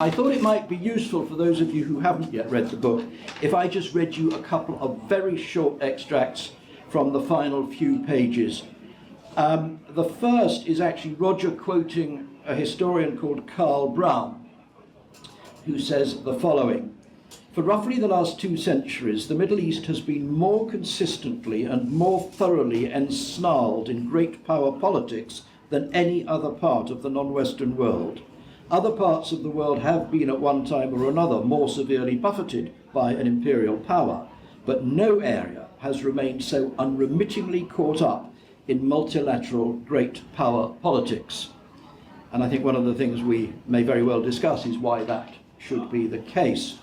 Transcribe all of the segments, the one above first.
I thought it might be useful for those of you who haven't yet read the book if I just read you a couple of very short extracts from the final few pages. The first is actually Roger quoting a historian called Karl Brown, who says the following: "For roughly the last 2 centuries, the Middle East has been more consistently and more thoroughly ensnarled in great power politics than any other part of the non-Western world. Other parts of the world have been at one time or another more severely buffeted by an imperial power, but no area has remained so unremittingly caught up in multilateral great power politics." And I think one of the things we may very well discuss is why that should be the case.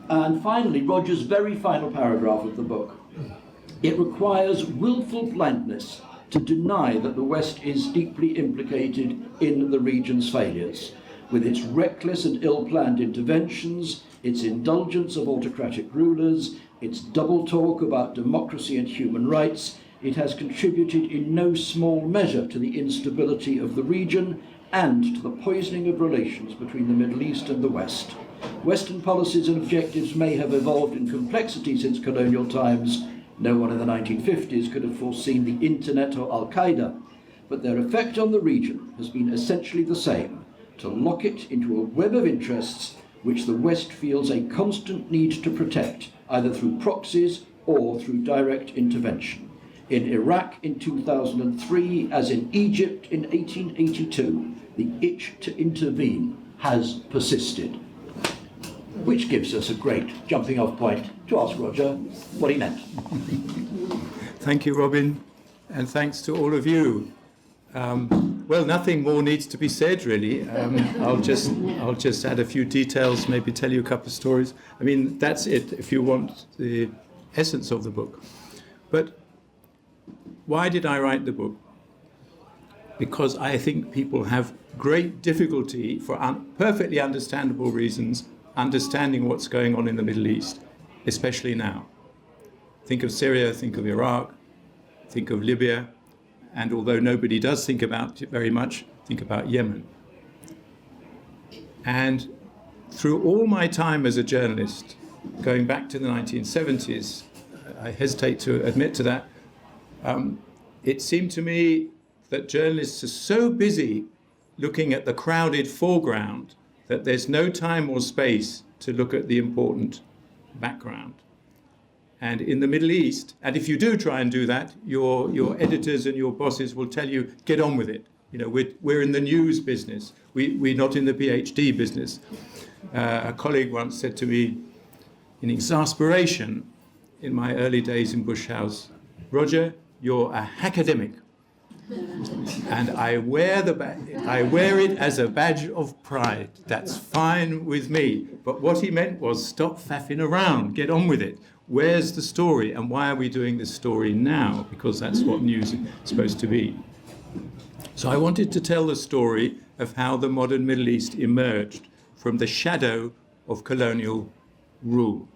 And finally, Roger's very final paragraph of the book: "It requires willful blindness to deny that the West is deeply implicated in the region's failures. With its reckless and ill-planned interventions, its indulgence of autocratic rulers, its double talk about democracy and human rights, it has contributed in no small measure to the instability of the region and to the poisoning of relations between the Middle East and the West. Western policies and objectives may have evolved in complexity since colonial times. No one in the 1950s could have foreseen the internet or Al-Qaeda, but their effect on the region has been essentially the same: to lock it into a web of interests which the West feels a constant need to protect, either through proxies or through direct intervention. In Iraq in 2003, as in Egypt in 1882, the itch to intervene has persisted." Which gives us a great jumping off point to ask Roger what he meant. Thank you, Robin, and thanks to all of you. Well, nothing more needs to be said, really. I'll just add a few details, maybe tell you a couple of stories. I mean, that's it, if you want the essence of the book. But why did I write the book? Because I think people have great difficulty, for perfectly understandable reasons, understanding what's going on in the Middle East, especially now. Think of Syria, think of Iraq, think of Libya, and although nobody does think about it very much, think about Yemen. And through all my time as a journalist, going back to the 1970s, I hesitate to admit to that, it seemed to me that journalists are so busy looking at the crowded foreground that there's no time or space to look at the important background. And in the Middle East, and if you do try and do that, your editors and your bosses will tell you, get on with it. You know, we're in the news business. We're not in the PhD business. A colleague once said to me, in exasperation, in my early days in Bush House, "Roger, you're a hackademic." And I wear it as a badge of pride. That's fine with me. But what he meant was, stop faffing around, get on with it. Where's the story, and why are we doing this story now? Because that's what news is supposed to be. So I wanted to tell the story of how the modern Middle East emerged from the shadow of colonial rule.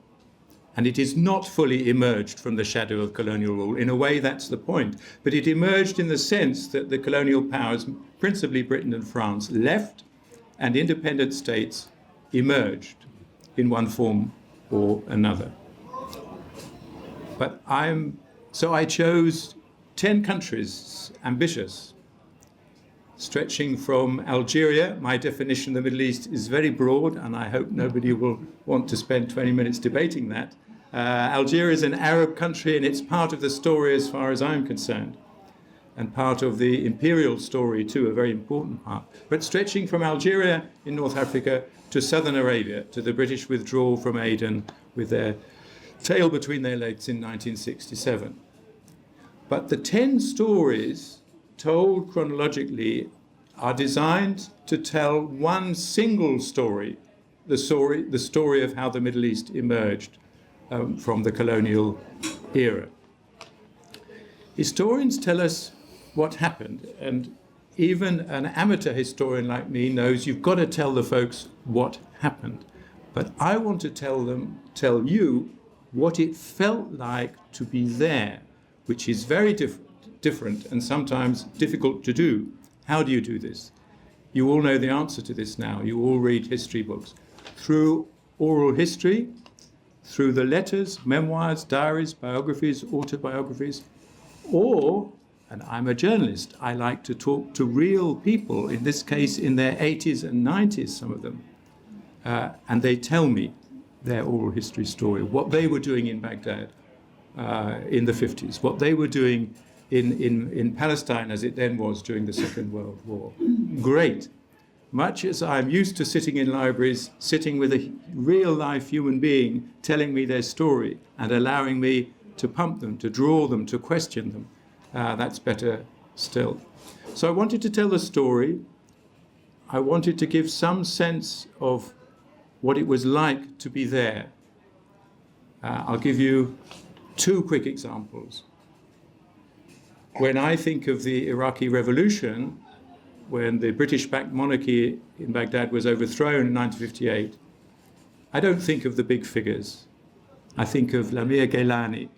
And it is not fully emerged from the shadow of colonial rule. In a way, that's the point. But it emerged in the sense that the colonial powers, principally Britain and France, left, and independent states emerged in one form or another. But so I chose 10 countries, ambitious, stretching from Algeria. My definition of the Middle East is very broad, and I hope nobody will want to spend 20 minutes debating that. Algeria is an Arab country, and it's part of the story as far as I'm concerned, and part of the imperial story too, a very important part. But stretching from Algeria in North Africa to southern Arabia, to the British withdrawal from Aden with their tail between their legs in 1967. But the 10 stories told chronologically are designed to tell one single story, the story of how the Middle East emerged from the colonial era. Historians tell us what happened, and even an amateur historian like me knows you've got to tell the folks what happened. But I want to tell you what it felt like to be there, which is very different and sometimes difficult to do. How do you do this? You all know the answer to this now. You all read history books. Through oral history, through the letters, memoirs, diaries, biographies, autobiographies, or, and I'm a journalist, I like to talk to real people, in this case in their 80s and 90s, some of them, and they tell me their oral history story, what they were doing in Baghdad in the 50s, what they were doing in Palestine as it then was during the Second World War. Great. Much as I'm used to sitting in libraries, sitting with a real-life human being telling me their story and allowing me to pump them, to draw them, to question them, that's better still. So I wanted to tell the story. I wanted to give some sense of what it was like to be there. I'll give you two quick examples. When I think of the Iraqi Revolution, when the British-backed monarchy in Baghdad was overthrown in 1958, I don't think of the big figures. I think of Lamia Gailani,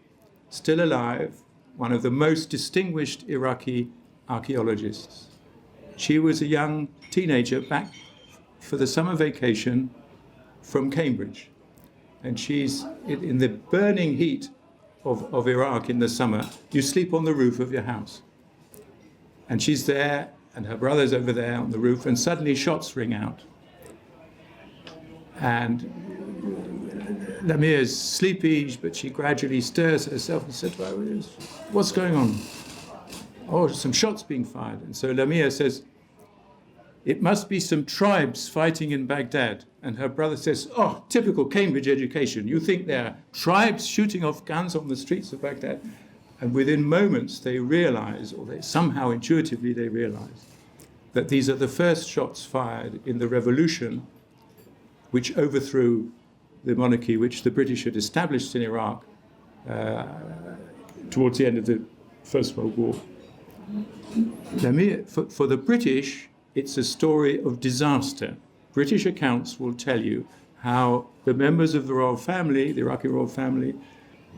still alive, one of the most distinguished Iraqi archaeologists. She was a young teenager back for the summer vacation from Cambridge. And she's in the burning heat of Iraq in the summer. You sleep on the roof of your house. And she's there, and her brother's over there on the roof, and suddenly shots ring out. And Lamia's sleepy, but she gradually stirs herself and said, well, what's going on? Oh, some shots being fired. And so Lamia says, it must be some tribes fighting in Baghdad. And her brother says, oh, typical Cambridge education. You think there are tribes shooting off guns on the streets of Baghdad? And within moments they realize, or they somehow intuitively they realize, that these are the first shots fired in the revolution which overthrew the monarchy which the British had established in Iraq towards the end of the First World War. For the British, it's a story of disaster. British accounts will tell you how the members of the royal family, the Iraqi royal family,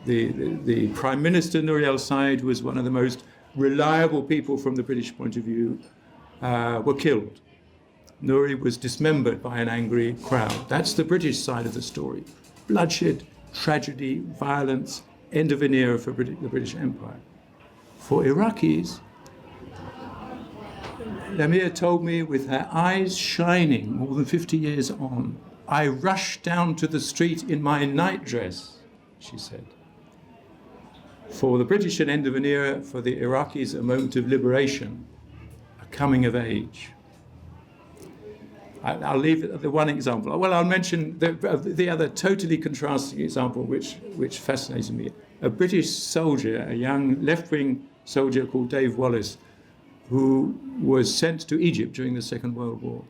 the Prime Minister Nouri al-Said, who was one of the most reliable people from the British point of view, were killed. Nouri was dismembered by an angry crowd. That's the British side of the story. Bloodshed, tragedy, violence, end of an era for the British Empire. For Iraqis, Lamia told me with her eyes shining more than 50 years on, I rushed down to the street in my nightdress, she said. For the British, an end of an era, for the Iraqis, a moment of liberation, a coming of age. I'll leave it at the one example. Well, I'll mention the other totally contrasting example which fascinated me. A British soldier, a young left-wing soldier called Dave Wallace, who was sent to Egypt during the Second World War.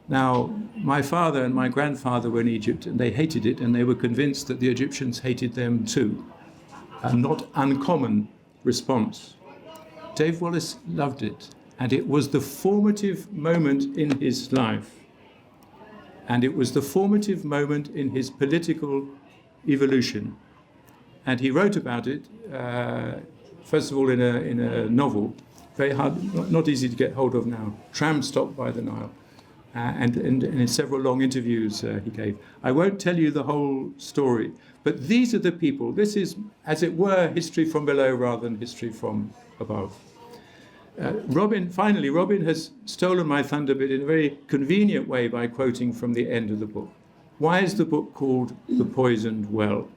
Now, my father and my grandfather were in Egypt, and they hated it, and they were convinced that the Egyptians hated them too. A not uncommon response. Dave Wallace loved it, and it was the formative moment in his life. And it was the formative moment in his political evolution. And he wrote about it, first of all, in a novel, very hard, not easy to get hold of now, Tram Stop by the Nile, and in several long interviews he gave. I won't tell you the whole story, but these are the people. This is, as it were, history from below rather than history from above. Robin has stolen my thunder, but in a very convenient way by quoting from the end of the book. Why is the book called The Poisoned Well?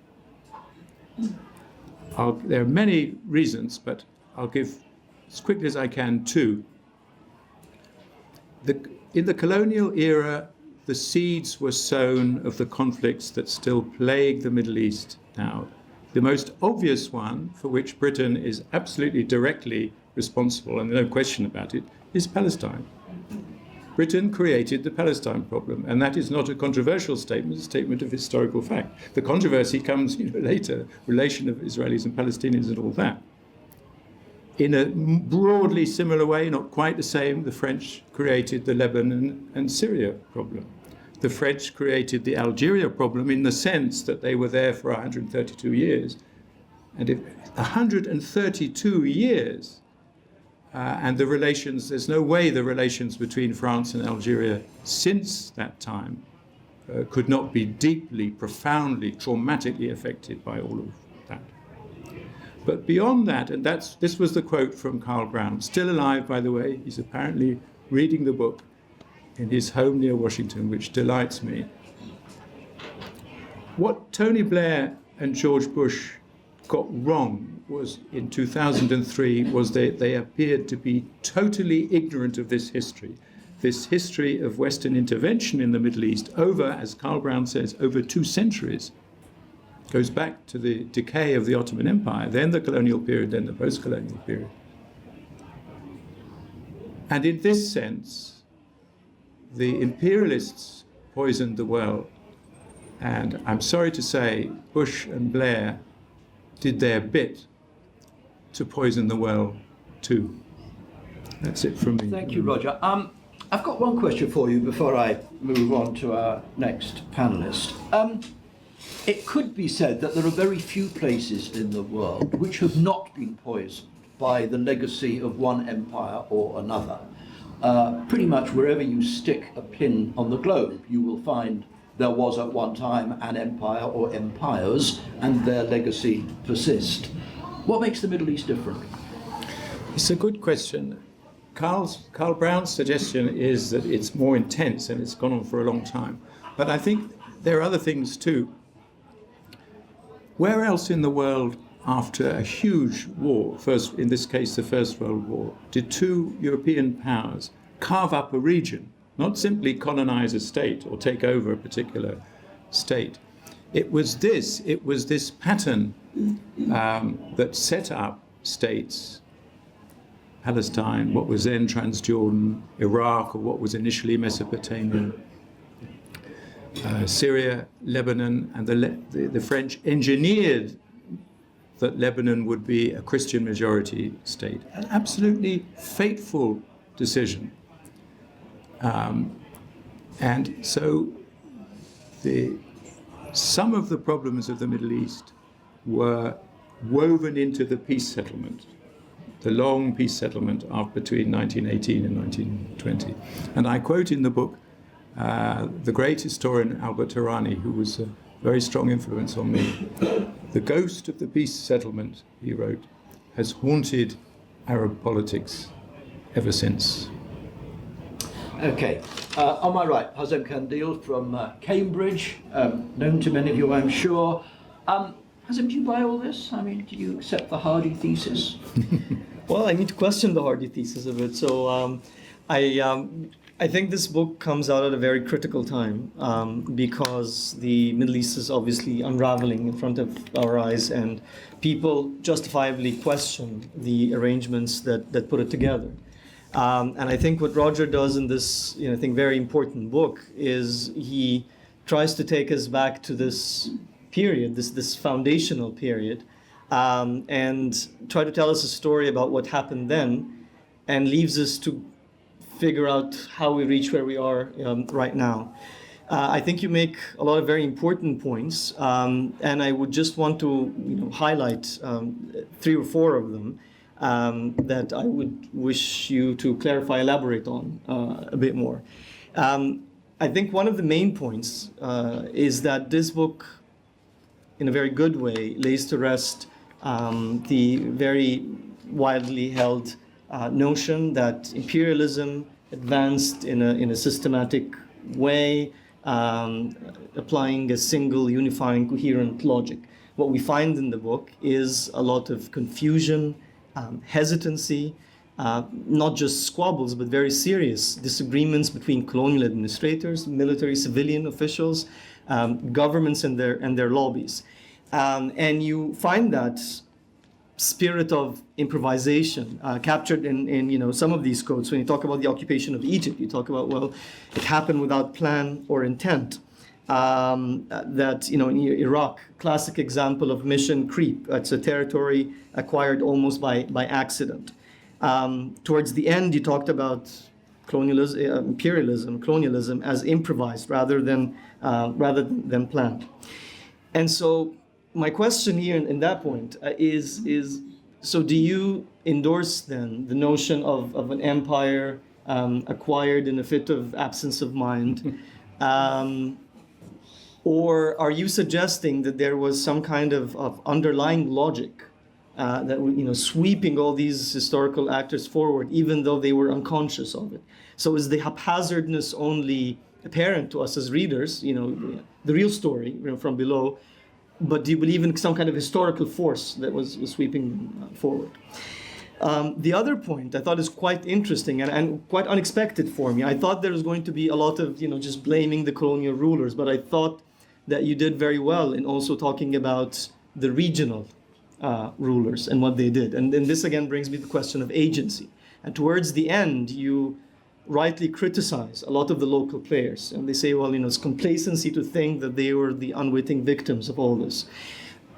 There are many reasons, but I'll give, as quickly as I can, two. In the colonial era, the seeds were sown of the conflicts that still plague the Middle East now. The most obvious one, for which Britain is absolutely directly responsible, and no question about it, is Palestine. Britain created the Palestine problem, and that is not a controversial statement, it's a statement of historical fact. The controversy comes later, relation of Israelis and Palestinians and all that. In a broadly similar way, not quite the same, the French created the Lebanon and Syria problem. The French created the Algeria problem in the sense that they were there for 132 years. And if 132 years, and the relations, there's no way the relations between France and Algeria since that time could not be deeply, profoundly, traumatically affected by all of that. But beyond that, and this was the quote from Karl Brown, still alive, by the way, he's apparently reading the book in his home near Washington, which delights me. What Tony Blair and George Bush got wrong was in 2003 was they appeared to be totally ignorant of this history of Western intervention in the Middle East over, as Karl Brown says, over 2 centuries. Goes back to the decay of the Ottoman Empire, then the colonial period, then the post-colonial period. And in this sense, the imperialists poisoned the well. And I'm sorry to say, Bush and Blair did their bit to poison the well too. That's it from me. Thank you, Roger. I've got one question for you before I move on to our next panelist. It could be said that there are very few places in the world which have not been poisoned by the legacy of one empire or another. Pretty much wherever you stick a pin on the globe, you will find there was at one time an empire or empires, and their legacy persist. What makes the Middle East different? It's a good question. Karl Brown's suggestion is that it's more intense and it's gone on for a long time. But I think there are other things too. Where else in the world, after a huge war, first in this case the First World War, did 2 European powers carve up a region, not simply colonize a state or take over a particular state? It was this pattern that set up states, Palestine, what was then Transjordan, Iraq, or what was initially Mesopotamia, Syria, Lebanon, and the French engineered that Lebanon would be a Christian majority state. An absolutely fateful decision. And so some of the problems of the Middle East were woven into the peace settlement, the long peace settlement between 1918 and 1920. And I quote in the book the great historian Albert Harani, who was a very strong influence on me. The ghost of the peace settlement, he wrote, has haunted Arab politics ever since. Okay, on my right, Hazem Kandil from Cambridge, known to many of you, I'm sure. Hazem, do you buy all this? I mean, do you accept the Hardy thesis? Well, I need to question the Hardy thesis a bit. So I think this book comes out at a very critical time because the Middle East is obviously unraveling in front of our eyes, and people justifiably question the arrangements that put it together. And I think what Roger does in this, I think, very important book is he tries to take us back to this period, this foundational period, and try to tell us a story about what happened then, and leaves us to figure out how we reach where we are right now. I think you make a lot of very important points, and I would just want to highlight 3 or 4 of them that I would wish you to clarify, elaborate on a bit more. I think one of the main points is that this book, in a very good way, lays to rest the very widely held notion that imperialism advanced in a systematic way, applying a single, unifying, coherent logic. What we find in the book is a lot of confusion, hesitancy, not just squabbles, but very serious disagreements between colonial administrators, military, civilian officials, governments and their lobbies. And you find that spirit of improvisation captured in some of these quotes. When you talk about the occupation of Egypt, you talk about, well, it happened without plan or intent. That in Iraq, classic example of mission creep. It's a territory acquired almost by accident. Towards the end, you talked about colonialism as improvised rather than planned. And so my question here in that point is So do you endorse then the notion of an empire acquired in a fit of absence of mind? Or are you suggesting that there was some kind of underlying logic that sweeping all these historical actors forward, even though they were unconscious of it? So is the haphazardness only apparent to us as readers, the real story from below, but do you believe in some kind of historical force that was sweeping them forward? The other point I thought is quite interesting and quite unexpected for me. I thought there was going to be a lot of, just blaming the colonial rulers, but I thought that you did very well in also talking about the regional rulers and what they did. And then this again brings me to the question of agency. And towards the end, you rightly criticize a lot of the local players. And they say, well, it's complacency to think that they were the unwitting victims of all this.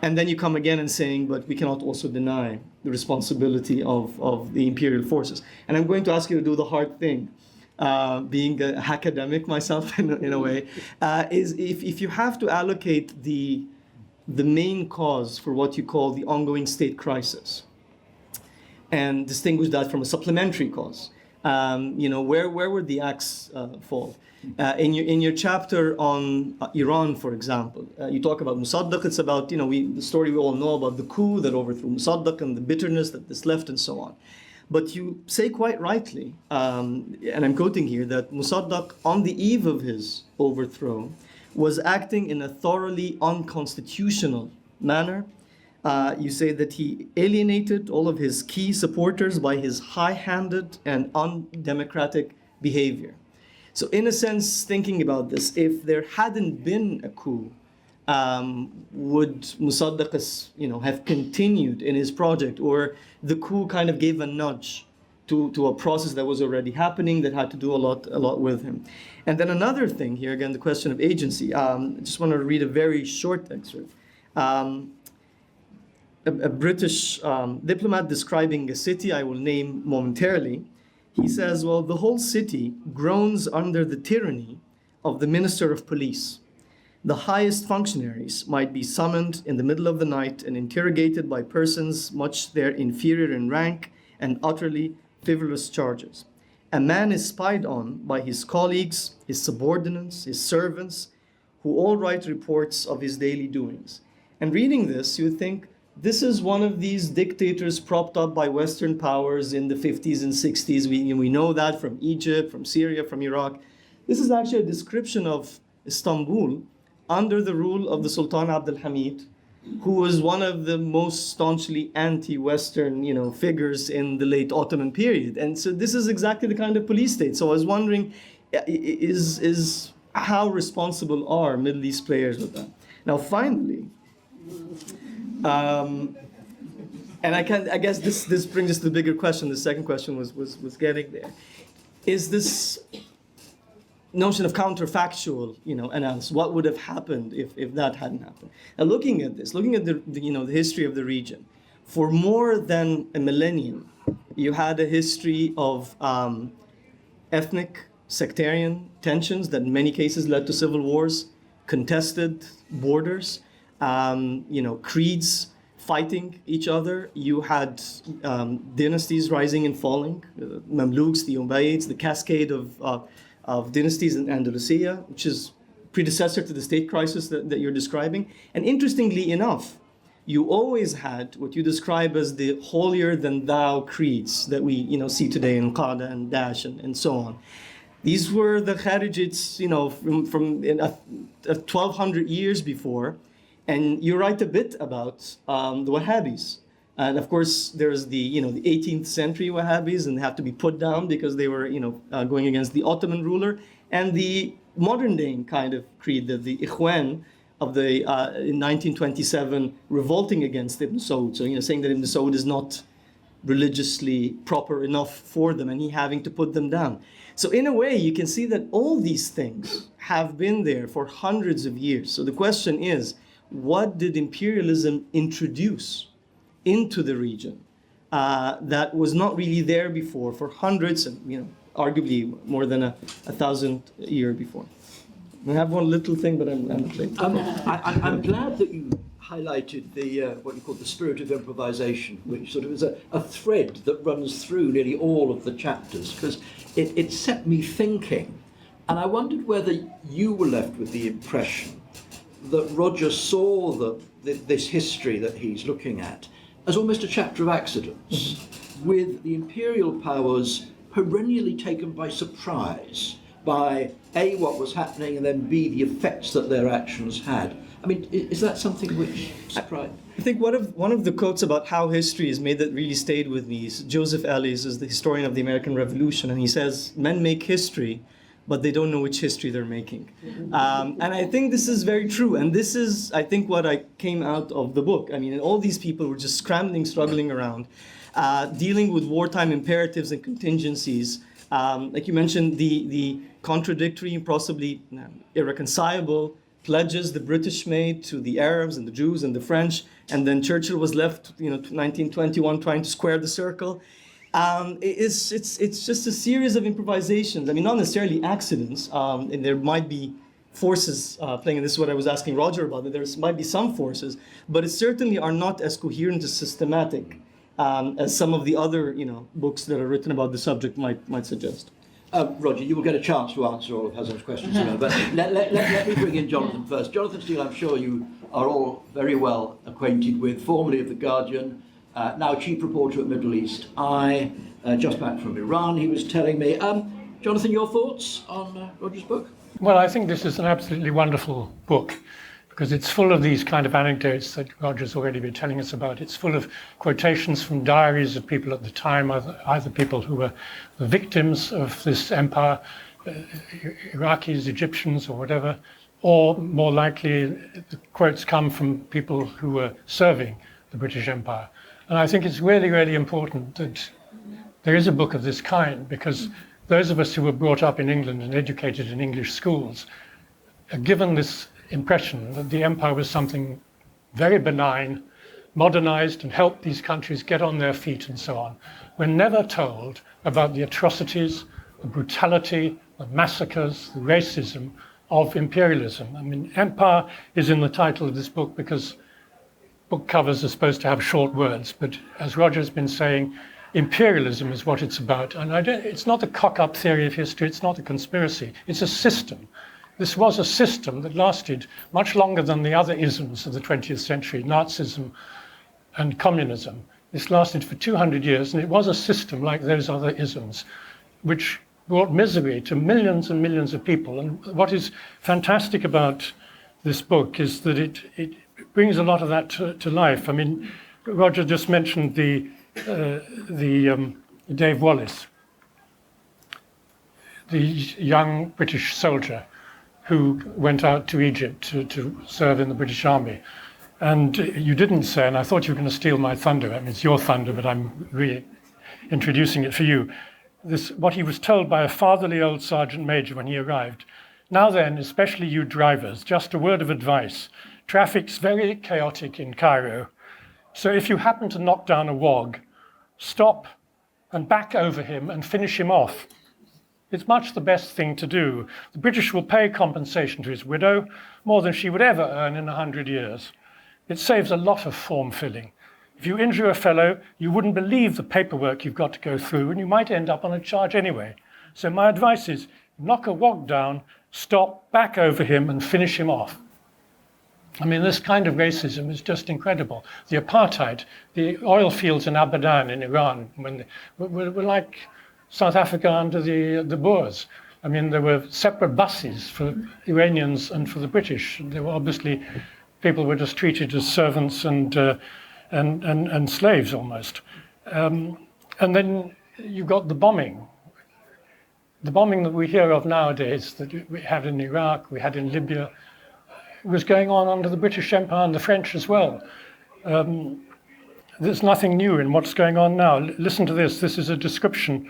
And then you come again and saying, but we cannot also deny the responsibility of the imperial forces. And I'm going to ask you to do the hard thing, being an academic myself in a way, is if you have to allocate the main cause for what you call the ongoing state crisis and distinguish that from a supplementary cause, where would the axe fall? In your chapter on Iran, for example, you talk about Mossadegh. It's about, the story we all know about the coup that overthrew Mossadegh and the bitterness that this left and so on. But you say quite rightly, and I'm quoting here, that Mossadegh, on the eve of his overthrow, was acting in a thoroughly unconstitutional manner. You say that he alienated all of his key supporters by his high-handed and undemocratic behavior. So in a sense, thinking about this, if there hadn't been a coup, would Mossadegh have continued in his project, or the coup kind of gave a nudge to a process that was already happening that had to do a lot with him? And then another thing here, again, the question of agency. I just want to read a very short excerpt. A British diplomat describing a city I will name momentarily, he says, well, the whole city groans under the tyranny of the Minister of Police. The highest functionaries might be summoned in the middle of the night and interrogated by persons much their inferior in rank and utterly frivolous charges. A man is spied on by his colleagues, his subordinates, his servants, who all write reports of his daily doings. And reading this, you think, this is one of these dictators propped up by Western powers in the 50s and 60s. We know that from Egypt, from Syria, from Iraq. This is actually a description of Istanbul under the rule of the Sultan Abdul Hamid, who was one of the most staunchly anti-Western, figures in the late Ottoman period. And so this is exactly the kind of police state. So I was wondering, is how responsible are Middle East players with that? Now, finally, and I guess this brings us to the bigger question. The second question was getting there. Is this notion of counterfactual, analysis? What would have happened if that hadn't happened? Now, looking at the history of the region, for more than a millennium, you had a history of ethnic, sectarian tensions that in many cases led to civil wars, contested borders, creeds fighting each other. You had dynasties rising and falling, Mamluks, the Umayyads, the cascade of dynasties in Andalusia, which is predecessor to the state crisis that you're describing. And interestingly enough, you always had what you describe as the holier-than-thou creeds that we see today in Qada and Daesh and so on. These were the Kharijites, from 1,200 years before. And you write a bit about the Wahhabis. And of course, there's the 18th century Wahhabis, and they have to be put down because they were going against the Ottoman ruler, and the modern day kind of creed, the Ikhwan of the in 1927 revolting against Ibn Saud. So saying that Ibn Saud is not religiously proper enough for them, and he having to put them down. So in a way, you can see that all these things have been there for hundreds of years. So the question is, what did imperialism introduce into the region that was not really there before for hundreds and arguably more than 1,000 years before? I have one little thing, but I'm late. I'm glad that you highlighted the what you call the spirit of improvisation, which sort of is a thread that runs through nearly all of the chapters, because it set me thinking, and I wondered whether you were left with the impression that Roger saw this history that he's looking at as almost a chapter of accidents, with the imperial powers perennially taken by surprise by A, what was happening, and then B, the effects that their actions had. I mean, is that something which surprised? I think one of the quotes about how history is made that really stayed with me is Joseph Ellis is the historian of the American Revolution, and he says, men make history, but they don't know which history they're making. And I think this is very true, and this is, I think, what I came out of the book. I mean, all these people were just scrambling, struggling around, dealing with wartime imperatives and contingencies. Like you mentioned, the contradictory, possibly irreconcilable pledges the British made to the Arabs and the Jews and the French, and then Churchill was left, 1921, trying to square the circle. It's just a series of improvisations. I mean, not necessarily accidents, and there might be forces playing, and this is what I was asking Roger about, that there might be some forces, but it certainly are not as coherent, as systematic as some of the other, books that are written about the subject might suggest. Roger, you will get a chance to answer all of Hazem's questions again, but let me bring in Jonathan first. Jonathan Steele, I'm sure you are all very well acquainted with, formerly of The Guardian, now chief reporter at Middle East Eye, just back from Iran, he was telling me. Jonathan, your thoughts on Roger's book? Well, I think this is an absolutely wonderful book, because it's full of these kind of anecdotes that Roger's already been telling us about. It's full of quotations from diaries of people at the time, either people who were the victims of this empire, Iraqis, Egyptians, or whatever, or more likely, the quotes come from people who were serving the British Empire. And I think it's really, really important that there is a book of this kind, because those of us who were brought up in England and educated in English schools are given this impression that the empire was something very benign, modernized, and helped these countries get on their feet and so on. We're never told about the atrocities, the brutality, the massacres, the racism of imperialism. I mean, empire is in the title of this book because book covers are supposed to have short words, but as Roger's been saying, imperialism is what it's about. And it's not a cock-up theory of history, it's not a conspiracy, it's a system. This was a system that lasted much longer than the other isms of the 20th century, Nazism and communism. This lasted for 200 years, and it was a system like those other isms, which brought misery to millions and millions of people. And what is fantastic about this book is that it brings a lot of that to life. I mean, Roger just mentioned the Dave Wallace, the young British soldier who went out to Egypt to serve in the British Army. And you didn't say, and I thought you were going to steal my thunder. I mean, it's your thunder, but I'm reintroducing it for you. What he was told by a fatherly old sergeant major when he arrived. Now then, especially you drivers, just a word of advice. Traffic's very chaotic in Cairo. So if you happen to knock down a wog, stop and back over him and finish him off. It's much the best thing to do. The British will pay compensation to his widow, more than she would ever earn in 100 years. It saves a lot of form filling. If you injure a fellow, you wouldn't believe the paperwork you've got to go through, and you might end up on a charge anyway. So my advice is, knock a wog down, stop, back over him, and finish him off. I mean, this kind of racism is just incredible. The apartheid, the oil fields in Abadan in Iran, were like South Africa under the Boers. I mean, there were separate buses for Iranians and for the British. There were obviously, people were just treated as servants and slaves almost. And then you got the bombing. The bombing that we hear of nowadays, that we had in Iraq, we had in Libya, was going on under the British Empire and the French as well. There's nothing new in what's going on now. Listen to this. This is a description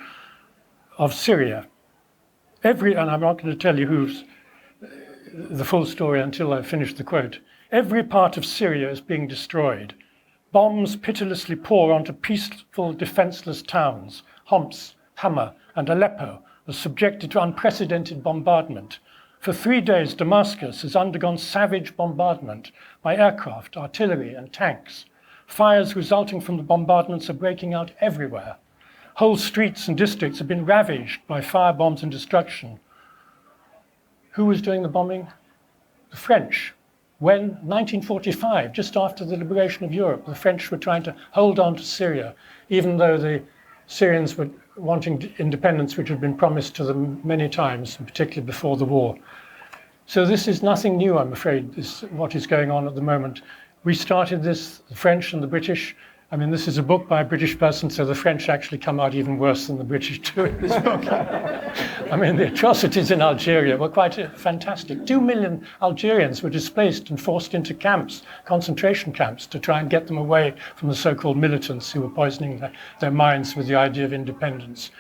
of Syria. And I'm not going to tell you who's the full story until I finish the quote. Every part of Syria is being destroyed. Bombs pitilessly pour onto peaceful, defenseless towns. Homs, Hama, and Aleppo are subjected to unprecedented bombardment. For 3 days, Damascus has undergone savage bombardment by aircraft, artillery, and tanks. Fires resulting from the bombardments are breaking out everywhere. Whole streets and districts have been ravaged by firebombs and destruction. Who was doing the bombing? The French. When, 1945, just after the liberation of Europe, the French were trying to hold on to Syria, even though the Syrians were wanting independence, which had been promised to them many times, and particularly before the war. So this is nothing new, I'm afraid, what is going on at the moment. We started this, the French and the British. I mean, this is a book by a British person, so the French actually come out even worse than the British do in this book. I mean, the atrocities in Algeria were quite fantastic. 2 million Algerians were displaced and forced into camps, concentration camps, to try and get them away from the so-called militants who were poisoning their minds with the idea of independence.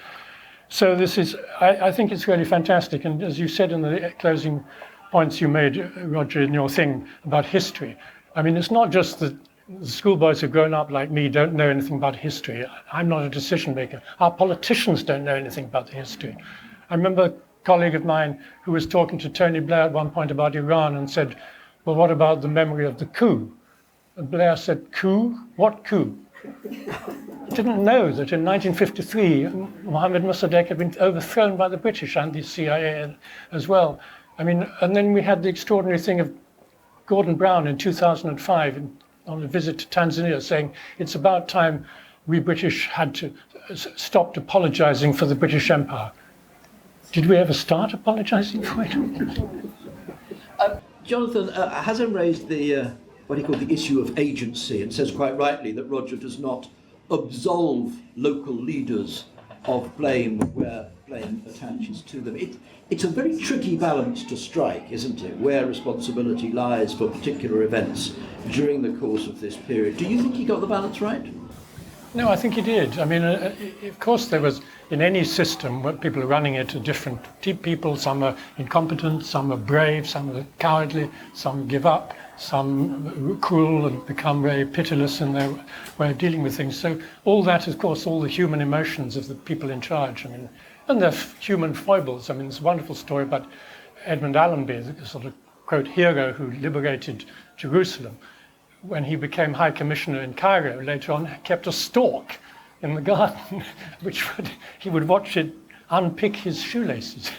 So this is, I think it's really fantastic. And as you said in the closing points you made, Roger, in your thing about history, I mean, it's not just that the schoolboys who've grown up like me don't know anything about history. I'm not a decision maker. Our politicians don't know anything about the history. I remember a colleague of mine who was talking to Tony Blair at one point about Iran and said, well, what about the memory of the coup? And Blair said, coup? What coup? Didn't know that in 1953, Mohammed Mossadegh had been overthrown by the British and the CIA as well. I mean, and then we had the extraordinary thing of Gordon Brown in 2005 on a visit to Tanzania saying it's about time we British had to stop apologizing for the British Empire. Did we ever start apologizing for it? Jonathan, Hazem raised the what he called the issue of agency, and says quite rightly that Roger does not absolve local leaders of blame where blame attaches to them. It's a very tricky balance to strike, isn't it, where responsibility lies for particular events during the course of this period. Do you think he got the balance right? No, I think he did. I mean, of course there was, in any system, where people are running it are different people. Some are incompetent, some are brave, some are cowardly, some give up, some are cruel and become very pitiless in their way of dealing with things. So all that, of course, all the human emotions of the people in charge. I mean, and their human foibles. I mean, it's a wonderful story about Edmund Allenby, the sort of, quote, hero who liberated Jerusalem. When he became High Commissioner in Cairo later on, kept a stork in the garden, he would watch it unpick his shoelaces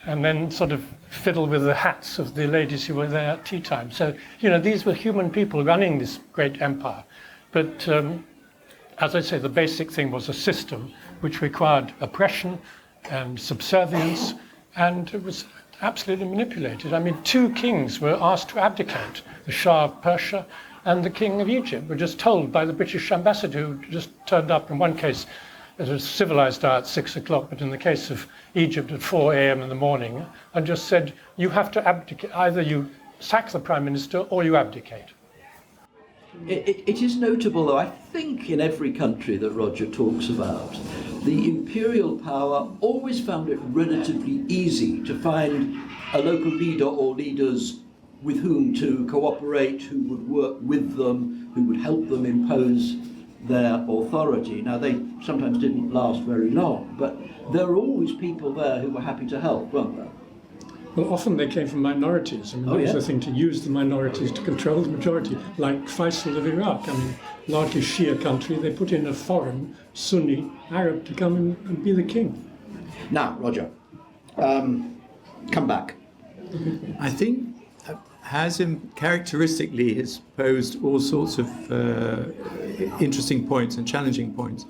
and then sort of fiddle with the hats of the ladies who were there at tea time. So, you know, these were human people running this great empire. But as I say, the basic thing was a system which required oppression and subservience, and it was absolutely manipulated. I mean, 2 kings were asked to abdicate. The Shah of Persia and the King of Egypt were just told by the British ambassador, who just turned up in one case at a civilized hour at 6 o'clock, but in the case of Egypt at 4 a.m. in the morning, and just said, you have to abdicate, either you sack the prime minister or you abdicate. It is notable, though, I think in every country that Roger talks about, the imperial power always found it relatively easy to find a local leader or leaders with whom to cooperate, who would work with them, who would help them impose their authority. Now, they sometimes didn't last very long, but there were always people there who were happy to help, weren't there? Well, often they came from minorities. I mean, that was the thing, to use the minorities to control the majority, like Faisal of Iraq. I mean, largely Shia country, they put in a foreign Sunni Arab to come and be the king. Now, Roger, come back. I think Hazem characteristically has posed all sorts of interesting points and challenging points.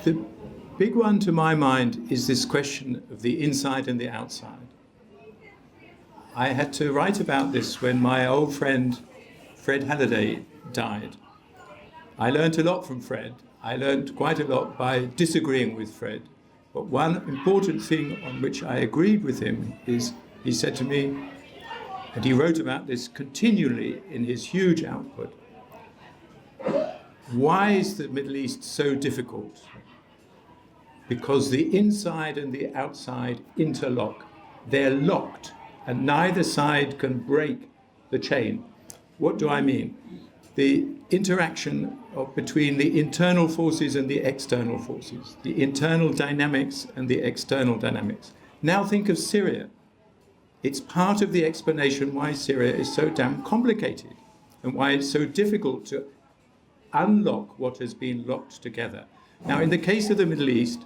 The big one to my mind is this question of the inside and the outside. I had to write about this when my old friend Fred Halliday died. I learned a lot from Fred. I learned quite a lot by disagreeing with Fred. But one important thing on which I agreed with him is he said to me, and he wrote about this continually in his huge output, why is the Middle East so difficult? Because the inside and the outside interlock. They're locked, and neither side can break the chain. What do I mean? The interaction between the internal forces and the external forces, the internal dynamics and the external dynamics. Now think of Syria. It's part of the explanation why Syria is so damn complicated and why it's so difficult to unlock what has been locked together. Now, in the case of the Middle East,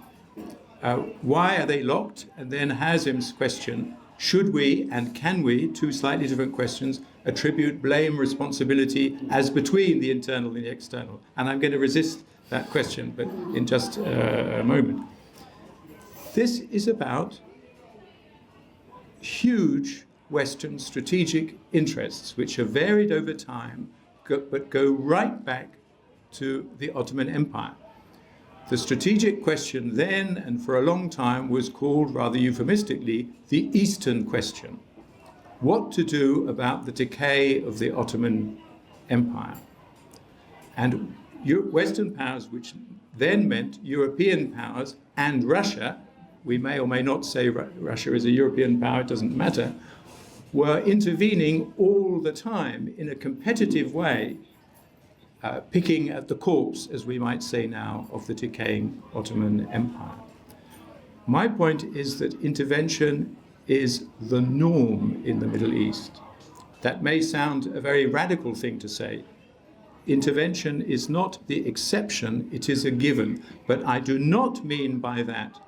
why are they locked? And then Hazem's question, should we and can we, two slightly different questions, attribute blame, responsibility as between the internal and the external? And I'm going to resist that question, but in just a moment. This is about huge Western strategic interests, which have varied over time, but go right back to the Ottoman Empire. The strategic question then, and for a long time, was called, rather euphemistically, the Eastern question. What to do about the decay of the Ottoman Empire? And Western powers, which then meant European powers and Russia, we may or may not say Russia is a European power, it doesn't matter, were intervening all the time in a competitive way, picking at the corpse, as we might say now, of the decaying Ottoman Empire. My point is that intervention is the norm in the Middle East. That may sound a very radical thing to say. Intervention is not the exception, it is a given. But I do not mean by that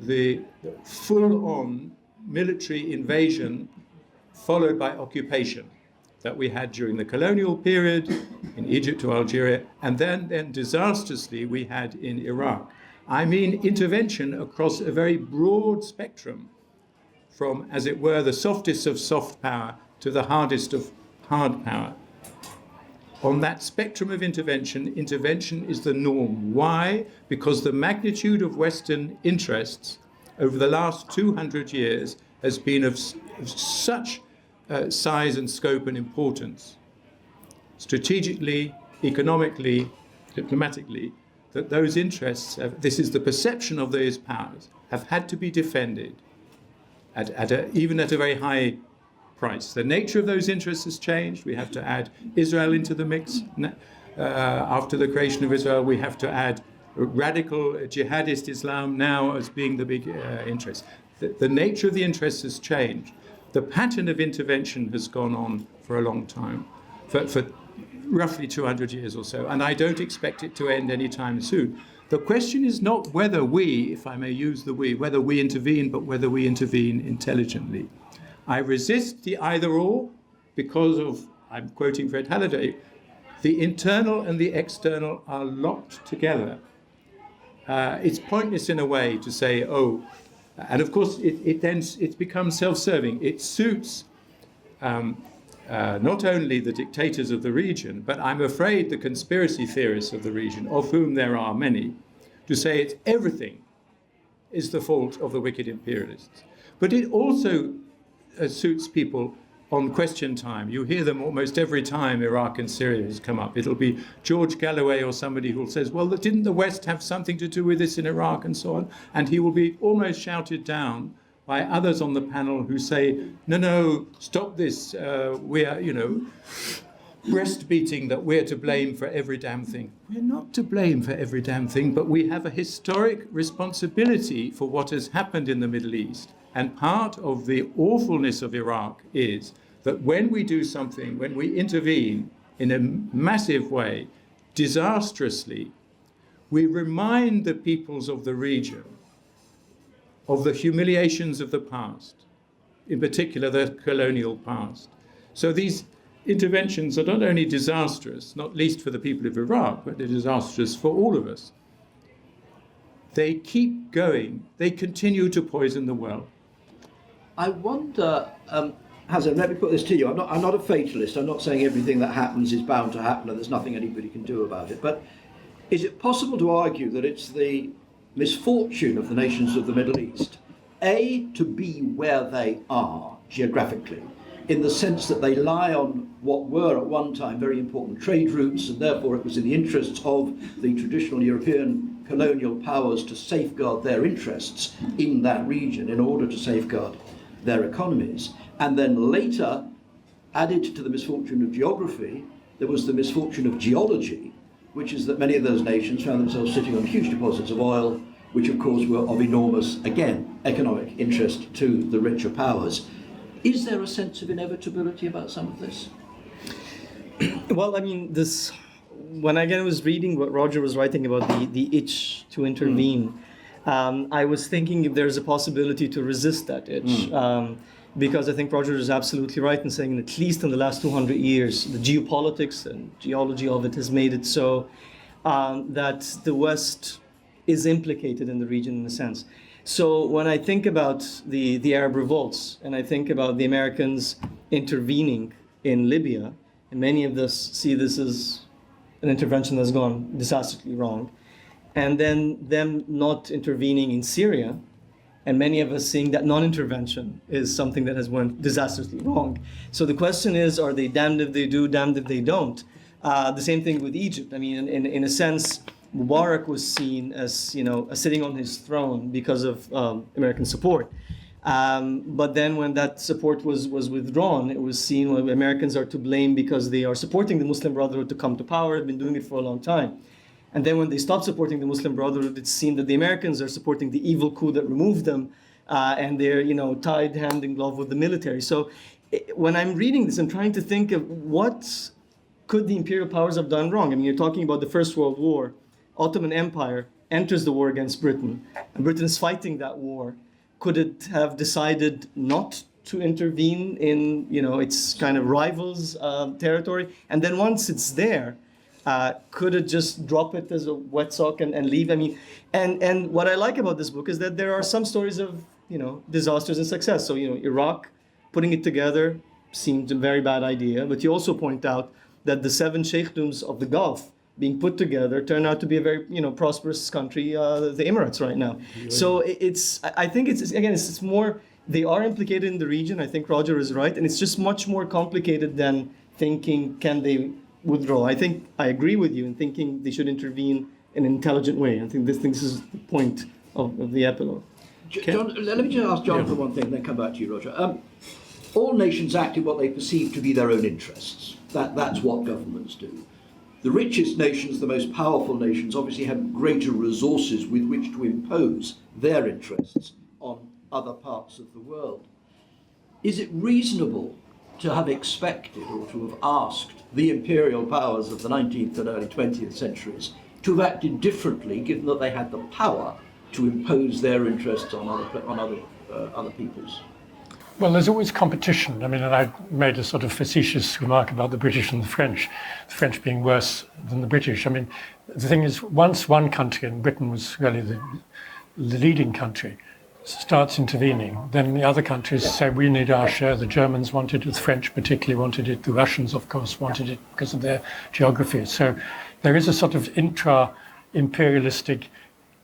the full-on military invasion followed by occupation that we had during the colonial period in Egypt to Algeria, and then disastrously we had in Iraq. I mean intervention across a very broad spectrum, from, as it were, the softest of soft power to the hardest of hard power. On that spectrum of intervention, intervention is the norm. Why? Because the magnitude of Western interests over the last 200 years has been of such size and scope and importance, strategically, economically, diplomatically, that those interests, this is the perception of those powers, have had to be defended even at a very high price. The nature of those interests has changed. We have to add Israel into the mix. After the creation of Israel, we have to add radical jihadist Islam now as being the big interest. The nature of the interests has changed. The pattern of intervention has gone on for a long time, for roughly 200 years or so, and I don't expect it to end anytime soon. The question is not whether we, if I may use the we, whether we intervene, but whether we intervene intelligently. I resist the either-or because of, I'm quoting Fred Halliday, the internal and the external are locked together. It's pointless in a way to say, oh, and of course it becomes self-serving. It suits not only the dictators of the region, but I'm afraid the conspiracy theorists of the region, of whom there are many, to say it's everything is the fault of the wicked imperialists. But it also suits people on question time. You hear them almost every time Iraq and Syria has come up. It'll be George Galloway or somebody who says, well, didn't the West have something to do with this in Iraq and so on? And he will be almost shouted down by others on the panel who say, no, stop this. We are, breast-beating that we're to blame for every damn thing. We're not to blame for every damn thing, but we have a historic responsibility for what has happened in the Middle East. And part of the awfulness of Iraq is that when we do something, when we intervene in a massive way, disastrously, we remind the peoples of the region of the humiliations of the past, in particular the colonial past. So these interventions are not only disastrous, not least for the people of Iraq, but they're disastrous for all of us. They keep going. They continue to poison the well. I wonder, Hazem, let me put this to you. I'm not a fatalist. I'm not saying everything that happens is bound to happen and there's nothing anybody can do about it. But is it possible to argue that it's the misfortune of the nations of the Middle East, A, to be where they are geographically, in the sense that they lie on what were at one time very important trade routes, and therefore it was in the interests of the traditional European colonial powers to safeguard their interests in that region in order to safeguard their economies. And then later, added to the misfortune of geography, there was the misfortune of geology, which is that many of those nations found themselves sitting on huge deposits of oil, which of course were of enormous economic interest to the richer powers. Is there a sense of inevitability about some of this? Well, I mean, this, when I was reading what Roger was writing about the itch to intervene, I was thinking if there's a possibility to resist that itch. Because I think Roger is absolutely right in saying at least in the last 200 years, the geopolitics and geology of it has made it so that the West is implicated in the region in a sense. So when I think about the Arab revolts and I think about the Americans intervening in Libya, and many of us see this as an intervention that's gone disastrously wrong, and then them not intervening in Syria, and many of us seeing that non-intervention is something that has went disastrously wrong. So the question is, are they damned if they do, damned if they don't? The same thing with Egypt. I mean, in a sense, Mubarak was seen as, you know, sitting on his throne because of American support. But then when that support was withdrawn, it was seen well, Americans are to blame because they are supporting the Muslim Brotherhood to come to power, have been doing it for a long time. And then when they stopped supporting the Muslim Brotherhood, it's seen that the Americans are supporting the evil coup that removed them, and they're, you know, tied hand in glove with the military. So when I'm reading this, I'm trying to think of what could the imperial powers have done wrong. I mean, you're talking about the First World War. Ottoman Empire enters the war against Britain, and Britain's fighting that war. Could it have decided not to intervene in, you know, its kind of rivals' territory? And then once it's there, could it just drop it as a wet sock and leave? I mean, and what I like about this book is that there are some stories of, you know, disasters and success. So, you know, Iraq, putting it together seemed a very bad idea. But you also point out that the 7 sheikdoms of the Gulf being put together turn out to be a very, you know, prosperous country, the Emirates right now. So I think it's more, they are implicated in the region. I think Roger is right. And it's just much more complicated than thinking, can they withdraw? I think I agree with you in thinking they should intervene in an intelligent way. I think this is the point of the epilogue. John, let me just ask John for one thing, and then come back to you, Roger. All nations act in what they perceive to be their own interests. That's what governments do. The richest nations, the most powerful nations, obviously have greater resources with which to impose their interests on other parts of the world. Is it reasonable to have expected or to have asked the imperial powers of the 19th and early 20th centuries to have acted differently, given that they had the power to impose their interests on other peoples? Well, there's always competition. I mean, and I made a sort of facetious remark about the British and the French being worse than the British. I mean, the thing is, once one country, and Britain was really the leading country, starts intervening, then the other countries say, we need our share. The Germans wanted it, the French particularly wanted it, the Russians, of course, wanted it because of their geography. So there is a sort of intra-imperialistic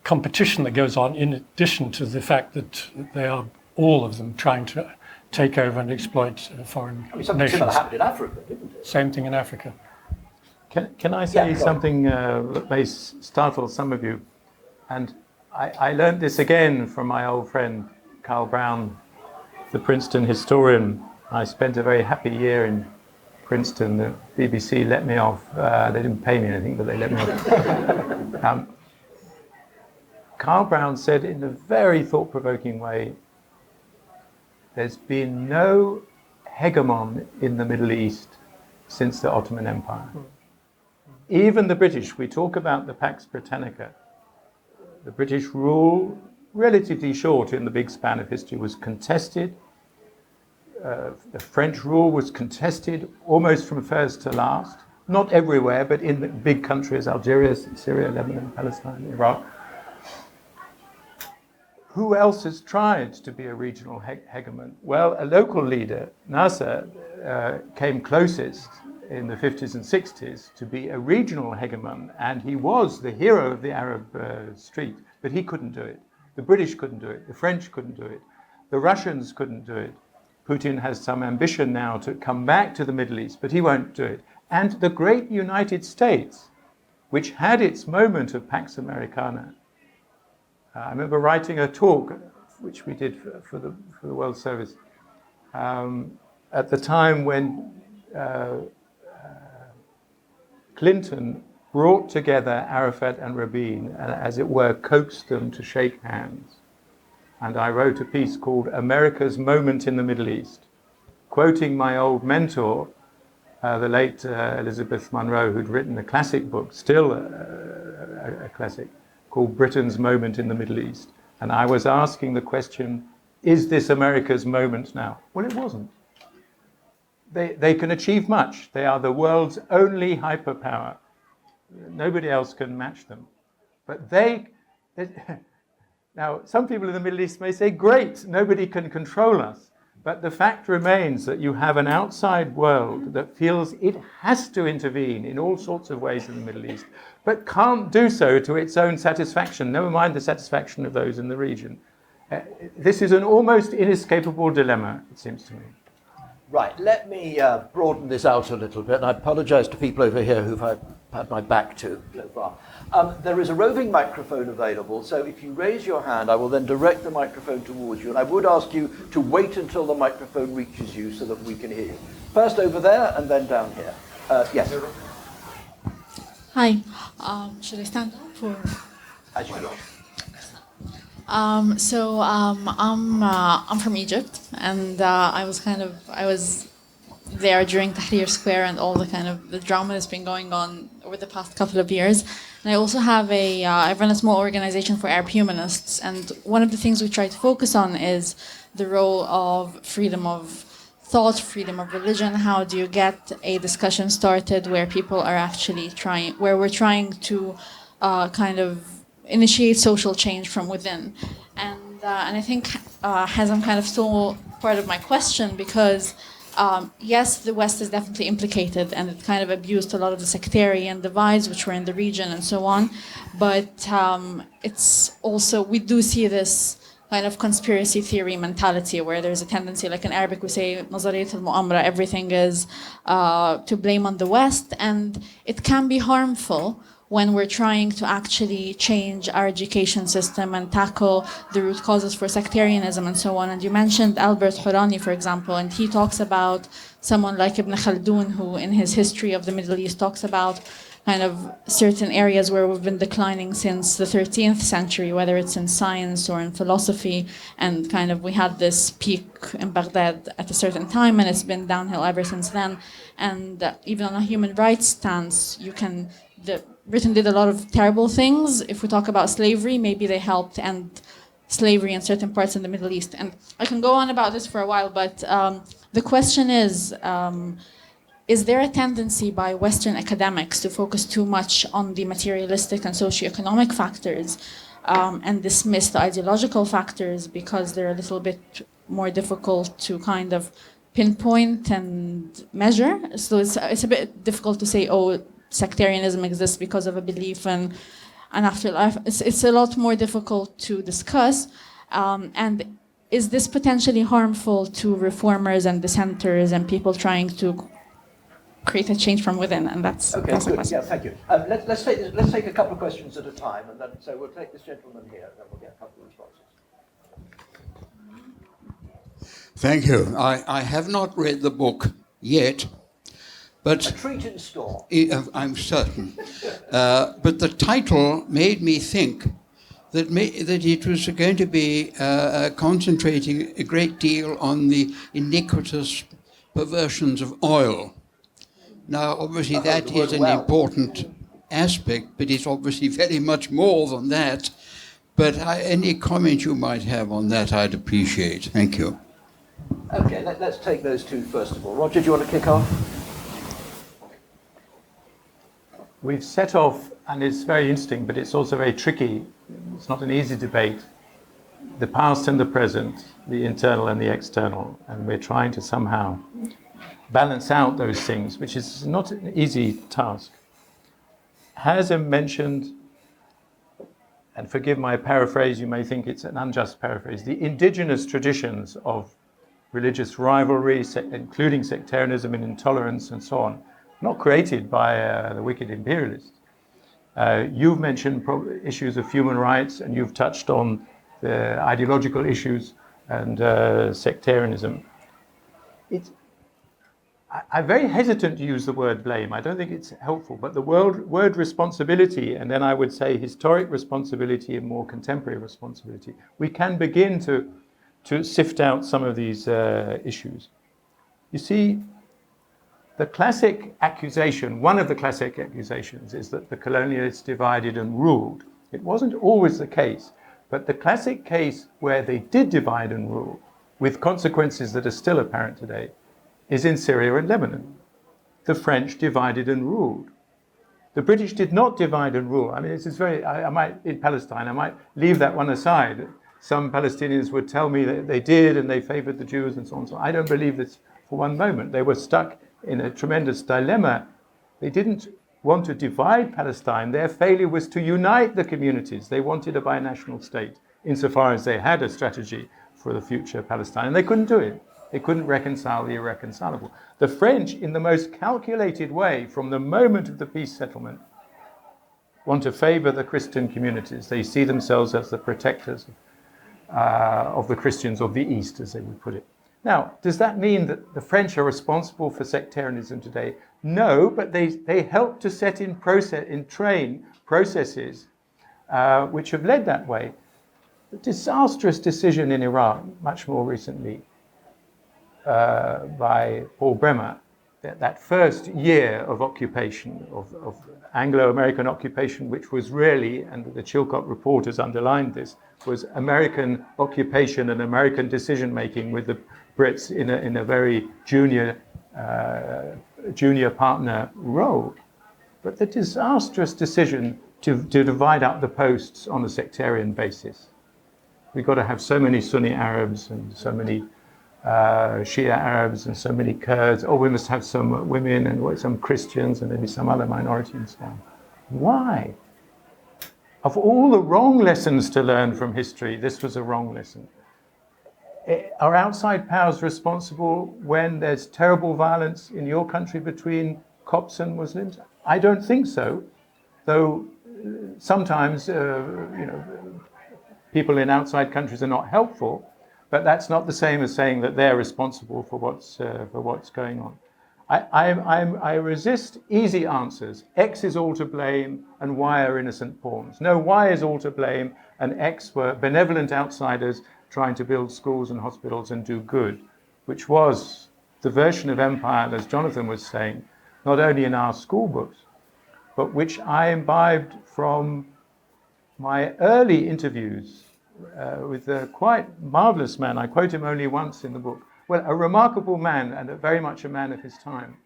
competition that goes on in addition to the fact that they are, all of them, trying to take over and exploit foreign something nations. similar happened in Africa, didn't it? Same thing in Africa. Can I say Yeah, something that may startle some of you? And I learned this again from my old friend Carl Brown, the Princeton historian. I spent a very happy year in Princeton. The BBC let me off. They didn't pay me anything, but they let me off. Carl Brown said in a very thought-provoking way, there's been no hegemon in the Middle East since the Ottoman Empire. Even the British, we talk about the Pax Britannica, the British rule, relatively short in the big span of history, was contested. The French rule was contested almost from first to last. Not everywhere, but in the big countries, Algeria, Syria, Lebanon, Palestine, Iraq. Who else has tried to be a regional hegemon? Well, a local leader, Nasser, came closest in the 50s and 60s to be a regional hegemon, and he was the hero of the Arab street, but he couldn't do it. The British couldn't do it. The French couldn't do it. The Russians couldn't do it. Putin has some ambition now to come back to the Middle East, but he won't do it. And the great United States, which had its moment of Pax Americana, I remember writing a talk, which we did for the World Service, at the time when Clinton brought together Arafat and Rabin, and as it were, coaxed them to shake hands. and I wrote a piece called America's Moment in the Middle East, quoting my old mentor, the late Elizabeth Munro, who'd written a classic book, still a classic, called Britain's Moment in the Middle East. And I was asking the question, is this America's moment now? Well, it wasn't. They can achieve much. They are the world's only hyperpower. Nobody else can match them. But now, some people in the Middle East may say, great, nobody can control us. But the fact remains that you have an outside world that feels it has to intervene in all sorts of ways in the Middle East, but can't do so to its own satisfaction, never mind the satisfaction of those in the region. This is an almost inescapable dilemma, it seems to me. Right, let me broaden this out a little bit, and I apologise to people over here who've had my back to so far. There is a roving microphone available, so if you raise your hand, I will then direct the microphone towards you, and I would ask you to wait until the microphone reaches you so that we can hear you. First over there, and then down here. Yes. Hi. Should I stand up or? As you wish. I'm from Egypt, and I was there during Tahrir Square and all the drama that's been going on over the past couple of years. And I also have I run a small organization for Arab humanists, and one of the things we try to focus on is the role of freedom of thought, freedom of religion. How do you get a discussion started where people are actually where we're trying to initiate social change from within. And I think Hazem kind of stole part of my question because, yes, the West is definitely implicated and it kind of abused a lot of the sectarian divides which were in the region and so on. But it's also, we do see this kind of conspiracy theory mentality where there's a tendency, like in Arabic we say, نظرية المؤامرة, everything is to blame on the West, and it can be harmful when we're trying to actually change our education system and tackle the root causes for sectarianism and so on. And you mentioned Albert Hourani, for example, and he talks about someone like Ibn Khaldun, who in his history of the Middle East talks about kind of certain areas where we've been declining since the 13th century, whether it's in science or in philosophy, and kind of we had this peak in Baghdad at a certain time, and it's been downhill ever since then. And even on a human rights stance, Britain did a lot of terrible things. If we talk about slavery, maybe they helped end slavery in certain parts in the Middle East. And I can go on about this for a while, but the question is there a tendency by Western academics to focus too much on the materialistic and socioeconomic factors and dismiss the ideological factors because they're a little bit more difficult to kind of pinpoint and measure? So it's a bit difficult to say, oh, sectarianism exists because of a belief in an afterlife. It's a lot more difficult to discuss. And is this potentially harmful to reformers and dissenters and people trying to create a change from within? And that's okay. That's Good. the question. Yeah, thank you. Let's take a couple of questions at a time, and then so we'll take this gentleman here, and then we'll get a couple of responses. Thank you. I have not read the book yet. But a treat in store. I'm certain. But the title made me think that it was going to be concentrating a great deal on the iniquitous perversions of oil. Now, obviously, that is an important aspect, but it's obviously very much more than that. But any comment you might have on that, I'd appreciate. Thank you. Okay, let's take those two first of all. Roger, do you want to kick off? We've set off, and it's very interesting, but it's also very tricky. It's not an easy debate. The past and the present, the internal and the external, and we're trying to somehow balance out those things, which is not an easy task. Hazem mentioned, and forgive my paraphrase, you may think it's an unjust paraphrase, the indigenous traditions of religious rivalry, including sectarianism and intolerance and so on, not created by the wicked imperialists. You've mentioned issues of human rights, and you've touched on the ideological issues and sectarianism. I'm very hesitant to use the word blame. I don't think it's helpful, but the word responsibility, and then I would say historic responsibility and more contemporary responsibility, we can begin to sift out some of these issues. You see, the classic accusation, one of the classic accusations, is that the colonialists divided and ruled. It wasn't always the case, but the classic case where they did divide and rule, with consequences that are still apparent today, is in Syria and Lebanon. The French divided and ruled. The British did not divide and rule. I mean, this is in Palestine, I might leave that one aside. Some Palestinians would tell me that they did and they favored the Jews and so on. So I don't believe this for one moment. They were stuck in a tremendous dilemma. They didn't want to divide Palestine. Their failure was to unite the communities. They wanted a binational state, insofar as they had a strategy for the future Palestine, and they couldn't do it. They couldn't reconcile the irreconcilable. The French, in the most calculated way, from the moment of the peace settlement, want to favor the Christian communities. They see themselves as the protectors of the Christians of the East, as they would put it. Now, does that mean that the French are responsible for sectarianism today? No, but they help to set in train processes which have led that way. The disastrous decision in Iraq, much more recently, by Paul Bremer, that first year of occupation, of Anglo-American occupation, which was really, and the Chilcot report has underlined this, was American occupation and American decision-making with the Brits in a very junior partner role. But the disastrous decision to divide up the posts on a sectarian basis. We've got to have so many Sunni Arabs and so many Shia Arabs and so many Kurds. Oh, we must have some women and some Christians and maybe some other minority and so on. Why? Of all the wrong lessons to learn from history, this was a wrong lesson. Are outside powers responsible when there's terrible violence in your country between Copts and Muslims? I don't think so, though sometimes people in outside countries are not helpful. But that's not the same as saying that they're responsible for what's going on. I resist easy answers. X is all to blame and Y are innocent pawns. No, Y is all to blame and X were benevolent outsiders trying to build schools and hospitals and do good, which was the version of empire, as Jonathan was saying, not only in our school books, but which I imbibed from my early interviews with a quite marvelous man. I quote him only once in the book. Well, a remarkable man and very much a man of his time,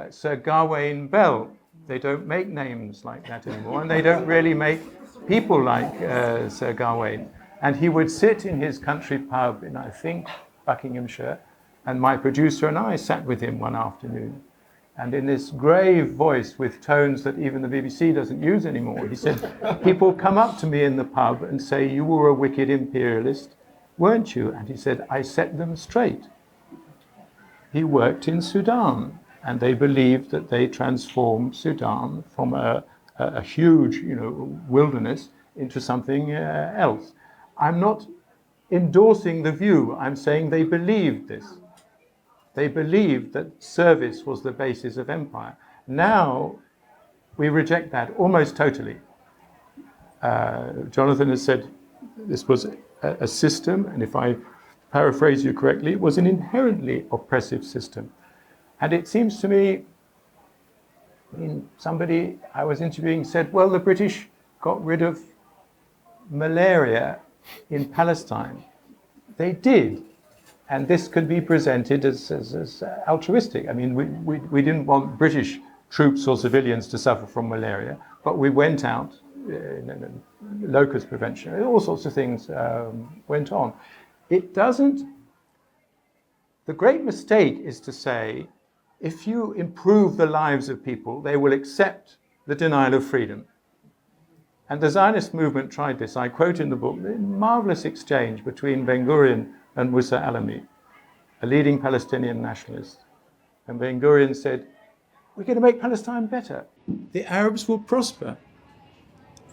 Sir Gawain Bell. They don't make names like that anymore, and they don't really make people like Sir Gawain. And he would sit in his country pub in, I think, Buckinghamshire, and my producer and I sat with him one afternoon. And in this grave voice with tones that even the BBC doesn't use anymore, he said, people come up to me in the pub and say, you were a wicked imperialist, weren't you? And he said, I set them straight. He worked in Sudan, and they believed that they transformed Sudan from a huge wilderness into something else. I'm not endorsing the view, I'm saying they believed this. They believed that service was the basis of empire. Now, we reject that almost totally. Jonathan has said this was a system, and if I paraphrase you correctly, it was an inherently oppressive system. And it seems to me, somebody I was interviewing said, well, the British got rid of malaria in Palestine. They did. And this could be presented as altruistic. I mean, we didn't want British troops or civilians to suffer from malaria, but we went out, locust prevention, all sorts of things went on. It doesn't, the great mistake is to say, if you improve the lives of people, they will accept the denial of freedom. And the Zionist movement tried this. I quote in the book, the marvelous exchange between Ben-Gurion and Musa Alami, a leading Palestinian nationalist. And Ben-Gurion said, we're going to make Palestine better. The Arabs will prosper.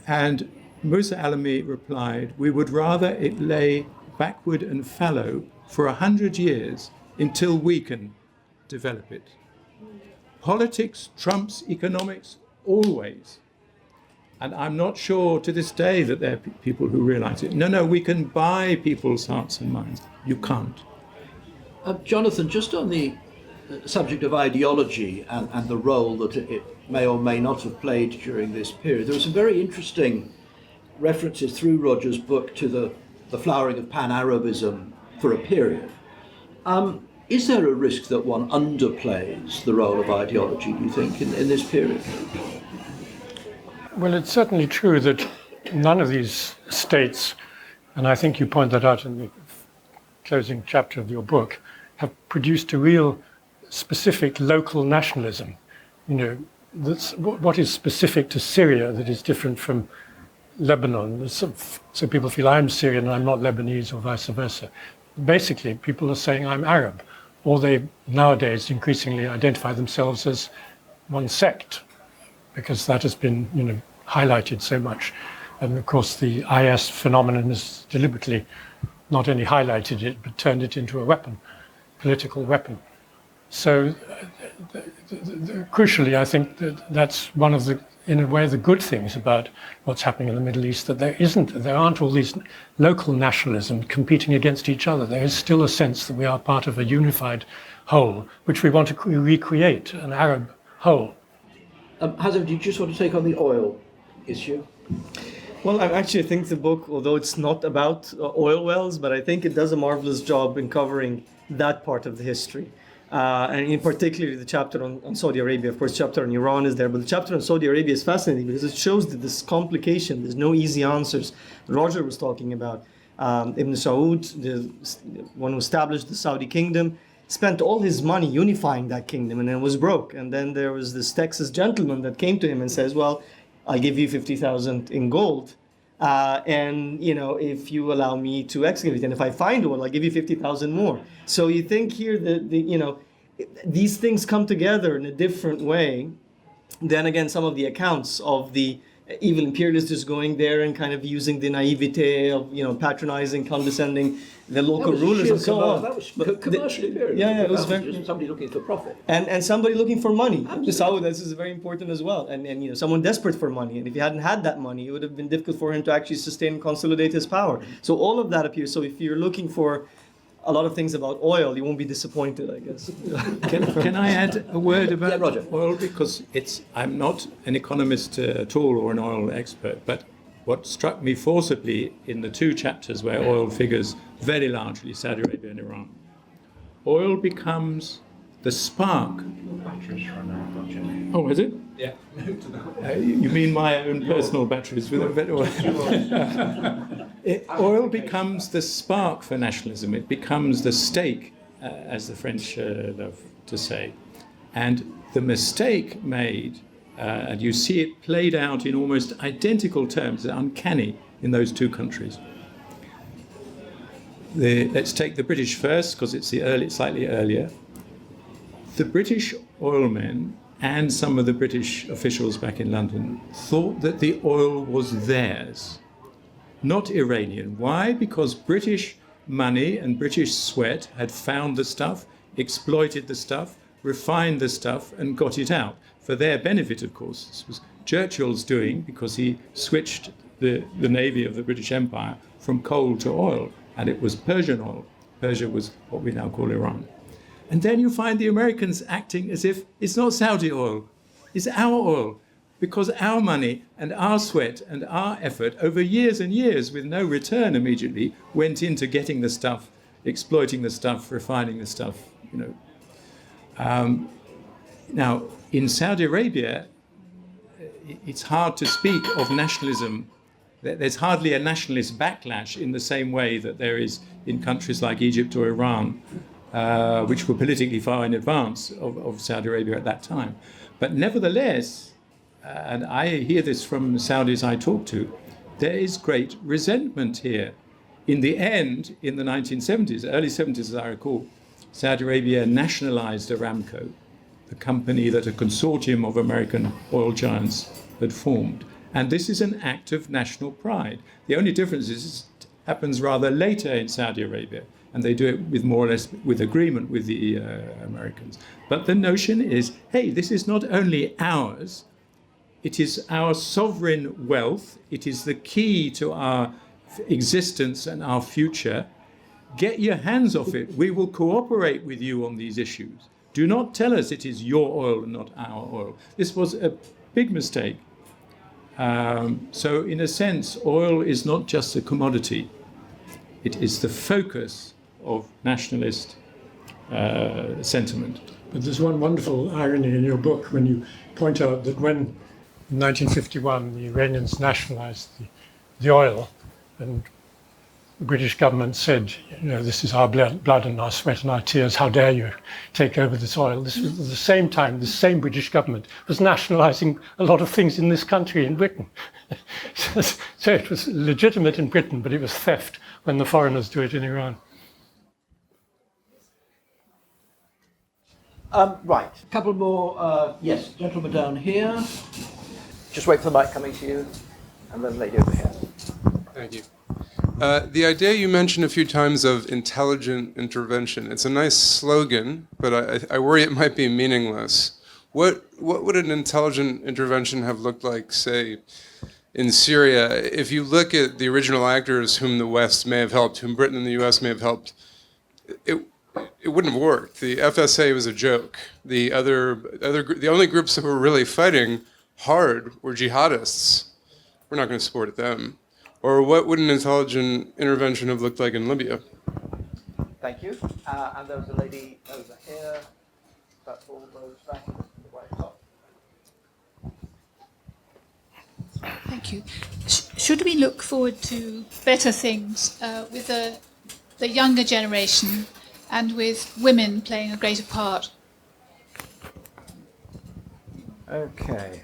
And Musa Alami replied, we would rather it lay backward and fallow for 100 years until we can develop it. Politics trumps economics always. And I'm not sure to this day that there are people who realize it. No, we can buy people's hearts and minds. You can't. Jonathan, just on the subject of ideology and the role that it may or may not have played during this period, there were some very interesting references through Roger's book to the flowering of Pan-Arabism for a period. Is there a risk that one underplays the role of ideology, do you think, in this period? Well, it's certainly true that none of these states, and I think you point that out in the closing chapter of your book, have produced a real specific local nationalism. You know, that's what is specific to Syria that is different from Lebanon. So people feel I'm Syrian and I'm not Lebanese, or vice versa. Basically, people are saying I'm Arab, or they nowadays increasingly identify themselves as one sect, because that has been, highlighted so much. And of course, the IS phenomenon has deliberately not only highlighted it, but turned it into a weapon, political weapon. So crucially, I think that's one of the, in a way, the good things about what's happening in the Middle East, that there aren't all these local nationalisms competing against each other. There is still a sense that we are part of a unified whole, which we want to recreate, an Arab whole. Hazem, do you just want to take on the oil issue? Well, I actually think the book, although it's not about oil wells, but I think it does a marvelous job in covering that part of the history. And in particular, the chapter on Saudi Arabia. Of course, the chapter on Iran is there, but the chapter on Saudi Arabia is fascinating because it shows that this complication, there's no easy answers. Roger was talking about Ibn Saud, the one who established the Saudi kingdom, spent all his money unifying that kingdom and then was broke. And then there was this Texas gentleman that came to him and says, well, I'll give you 50,000 in gold. And, if you allow me to excavate, and if I find oil, I'll give you 50,000 more. So you think here that, these things come together in a different way than, again, some of the accounts of the evil imperialists just going there and kind of using the naivete of, patronizing, condescending the local rulers and so on. That was commercial imperialism. Yeah, it was very just somebody looking for profit. And somebody looking for money. Absolutely. This is very important as well. And someone desperate for money. And if he hadn't had that money, it would have been difficult for him to actually sustain and consolidate his power. So all of that appears. So if you're looking for a lot of things about oil, you won't be disappointed, I guess. Can I add a word about Roger. oil? Because I'm not an economist at all or an oil expert, but what struck me forcibly in the two chapters where oil figures very largely, Saudi Arabia and Iran, oil becomes the spark. Oh, is it? Yeah. You mean my own personal batteries with a bit of oil? Oil becomes the spark for nationalism. It becomes the stake, as the French love to say. And the mistake made, and you see it played out in almost identical terms, uncanny in those two countries. Let's take the British first, because it's slightly earlier. The British oilmen and some of the British officials back in London thought that the oil was theirs, not Iranian. Why? Because British money and British sweat had found the stuff, exploited the stuff, refined the stuff, and got it out. For their benefit, of course. This was Churchill's doing, because he switched the navy of the British Empire from coal to oil, and it was Persian oil. Persia was what we now call Iran. And then you find the Americans acting as if it's not Saudi oil, it's our oil, because our money and our sweat and our effort over years and years with no return immediately went into getting the stuff, exploiting the stuff, refining the stuff, Now, in Saudi Arabia, it's hard to speak of nationalism. There's hardly a nationalist backlash in the same way that there is in countries like Egypt or Iran, which were politically far in advance of Saudi Arabia at that time. But nevertheless, and I hear this from Saudis I talk to, there is great resentment here. In the end, in the 1970s, early 70s as I recall, Saudi Arabia nationalized Aramco, the company that a consortium of American oil giants had formed. And this is an act of national pride. The only difference is it happens rather later in Saudi Arabia. and they do it with more or less with agreement with the Americans. But the notion is, hey, this is not only ours, it is our sovereign wealth, it is the key to our existence and our future. Get your hands off it. We will cooperate with you on these issues. Do not tell us it is your oil and not our oil. This was a big mistake. So in a sense, oil is not just a commodity. It is the focus of nationalist sentiment. But there's one wonderful irony in your book when you point out that when in 1951 the Iranians nationalized the oil, and the British government said, you know, this is our blood and our sweat and our tears, how dare you take over this oil. This was at the same time, the same British government was nationalizing a lot of things in this country, in Britain. So it was legitimate in Britain, but it was theft when the foreigners do it in Iran. Right, a couple more. Yes, gentleman down here. Just wait for the mic coming to you, and then lady over here. Thank you. The idea you mentioned a few times of intelligent intervention, it's a nice slogan, but I worry it might be meaningless. What would an intelligent intervention have looked like, say, in Syria? If you look at the original actors whom the West may have helped, whom Britain and the US may have helped, it wouldn't have worked. The FSA was a joke. The only groups that were really fighting hard were jihadists. We're not going to support them. Or what would an intelligent intervention have looked like in Libya? Thank you. And there was a lady over here, about 4 rows back in the right top. Thank you. Should we look forward to better things with the younger generation and with women playing a greater part? Okay.